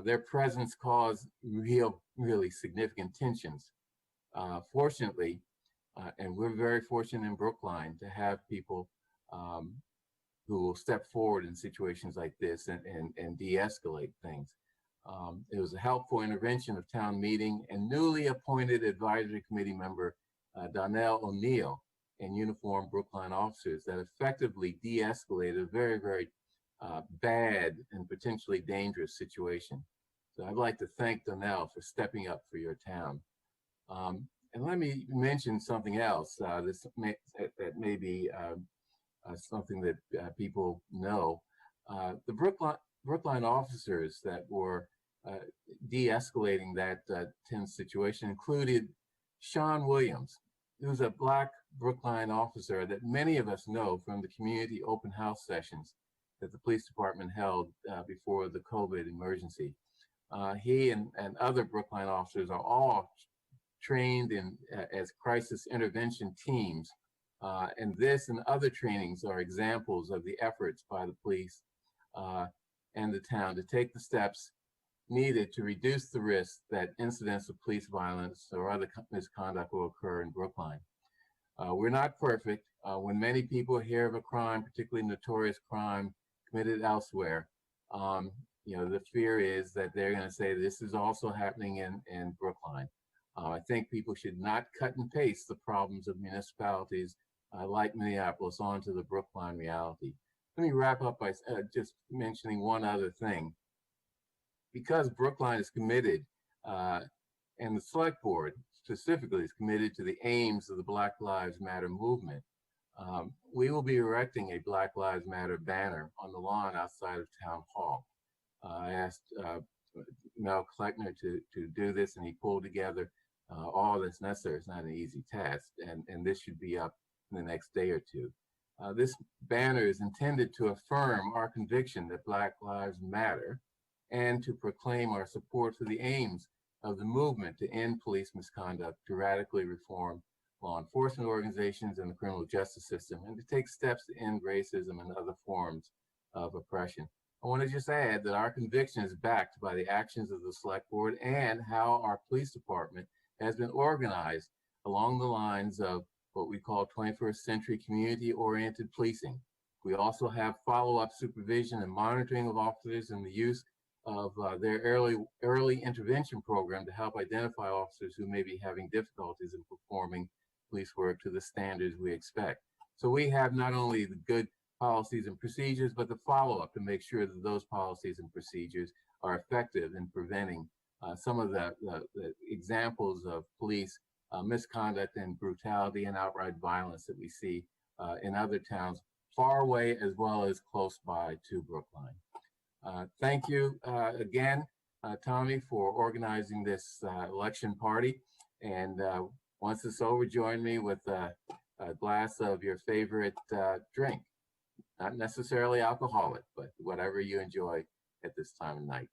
Their presence caused really significant tensions. Fortunately, and we're very fortunate in Brookline to have people who will step forward in situations like this and de-escalate things. It was a helpful intervention of town meeting and newly appointed advisory committee member Donnell O'Neill and uniformed Brookline officers that effectively de-escalated a very, very bad and potentially dangerous situation. So I'd like to thank Donnell for stepping up for your town. And let me mention something else that may be something that people know. The Brookline officers that were de-escalating that tense situation included Sean Williams, who's a Black Brookline officer that many of us know from the community open house sessions that the police department held before the COVID emergency. He and other Brookline officers are all trained in as crisis intervention teams. And this and other trainings are examples of the efforts by the police and the town to take the steps needed to reduce the risk that incidents of police violence or other misconduct will occur in Brookline. We're not perfect. When many people hear of a crime, particularly notorious crime committed elsewhere, the fear is that they're going to say this is also happening in Brookline. I think people should not cut and paste the problems of municipalities like Minneapolis onto the Brookline reality. Let me wrap up by just mentioning one other thing. Because Brookline is committed, and the select board specifically is committed to the aims of the Black Lives Matter movement, we will be erecting a Black Lives Matter banner on the lawn outside of Town Hall. I asked Mel Kleckner to do this, and he pulled together all that's necessary. It's not an easy task, and this should be up in the next day or two. This banner is intended to affirm our conviction that Black Lives Matter and to proclaim our support for the aims of the movement to end police misconduct, to radically reform law enforcement organizations and the criminal justice system, and to take steps to end racism and other forms of oppression. I want to just add that our conviction is backed by the actions of the select board and how our police department has been organized along the lines of what we call 21st century community-oriented policing. We also have follow-up supervision and monitoring of officers and the use of their early intervention program to help identify officers who may be having difficulties in performing police work to the standards we expect. So we have not only the good policies and procedures, but the follow-up to make sure that those policies and procedures are effective in preventing some of the examples of police misconduct and brutality and outright violence that we see in other towns far away as well as close by to Brookline. Thank you again, Tommy, for organizing this election party. And once it's over, join me with a glass of your favorite drink. Not necessarily alcoholic, but whatever you enjoy at this time of night.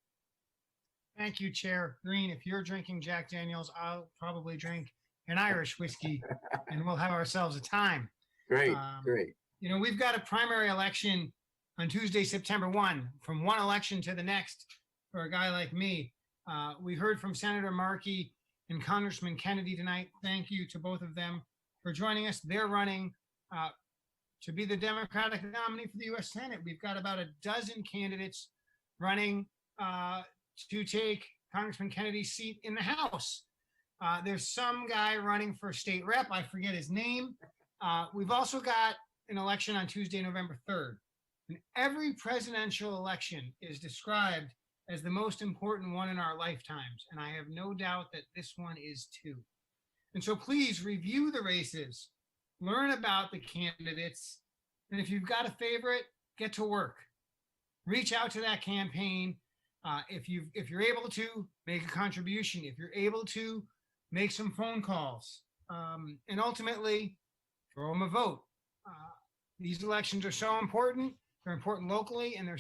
Thank you, Chair Green. If you're drinking Jack Daniels, I'll probably drink an Irish whiskey and we'll have ourselves a time. Great, great. You know, we've got a primary election on Tuesday, September 1, from one election to the next for a guy like me. We heard from Senator Markey and Congressman Kennedy tonight. Thank you to both of them for joining us. They're running to be the Democratic nominee for the U.S. Senate. We've got about a dozen candidates running to take Congressman Kennedy's seat in the House. There's some guy running for state rep. I forget his name. We've also got an election on Tuesday, November 3rd. And every presidential election is described as the most important one in our lifetimes. And I have no doubt that this one is too. And so please review the races, learn about the candidates. And if you've got a favorite, get to work. Reach out to that campaign. If you're able to, make a contribution. If you're able to, make some phone calls. And ultimately, throw them a vote. These elections are so important. They're important locally, and they're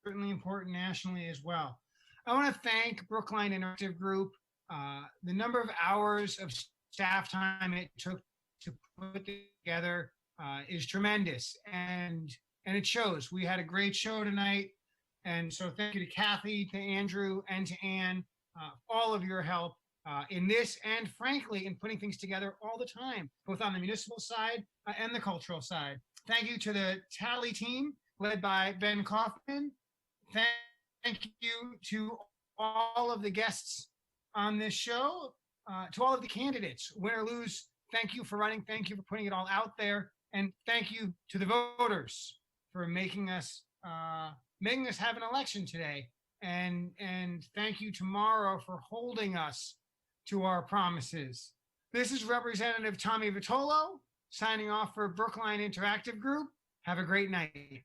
certainly important nationally as well. I want to thank Brookline Interactive Group. The number of hours of staff time it took to put together is tremendous, and it shows. We had a great show tonight, and so thank you to Kathy, to Andrew, and to Ann, all of your help in this, and frankly, in putting things together all the time, both on the municipal side and the cultural side. Thank you to the Tally team, led by Ben Kaufman. Thank you to all of the guests on this show, to all of the candidates, win or lose. Thank you for running. Thank you for putting it all out there. And thank you to the voters for making us have an election today. And thank you to Morrow for holding us to our promises. This is Representative Tommy Vitolo signing off for Brookline Interactive Group. Have a great night.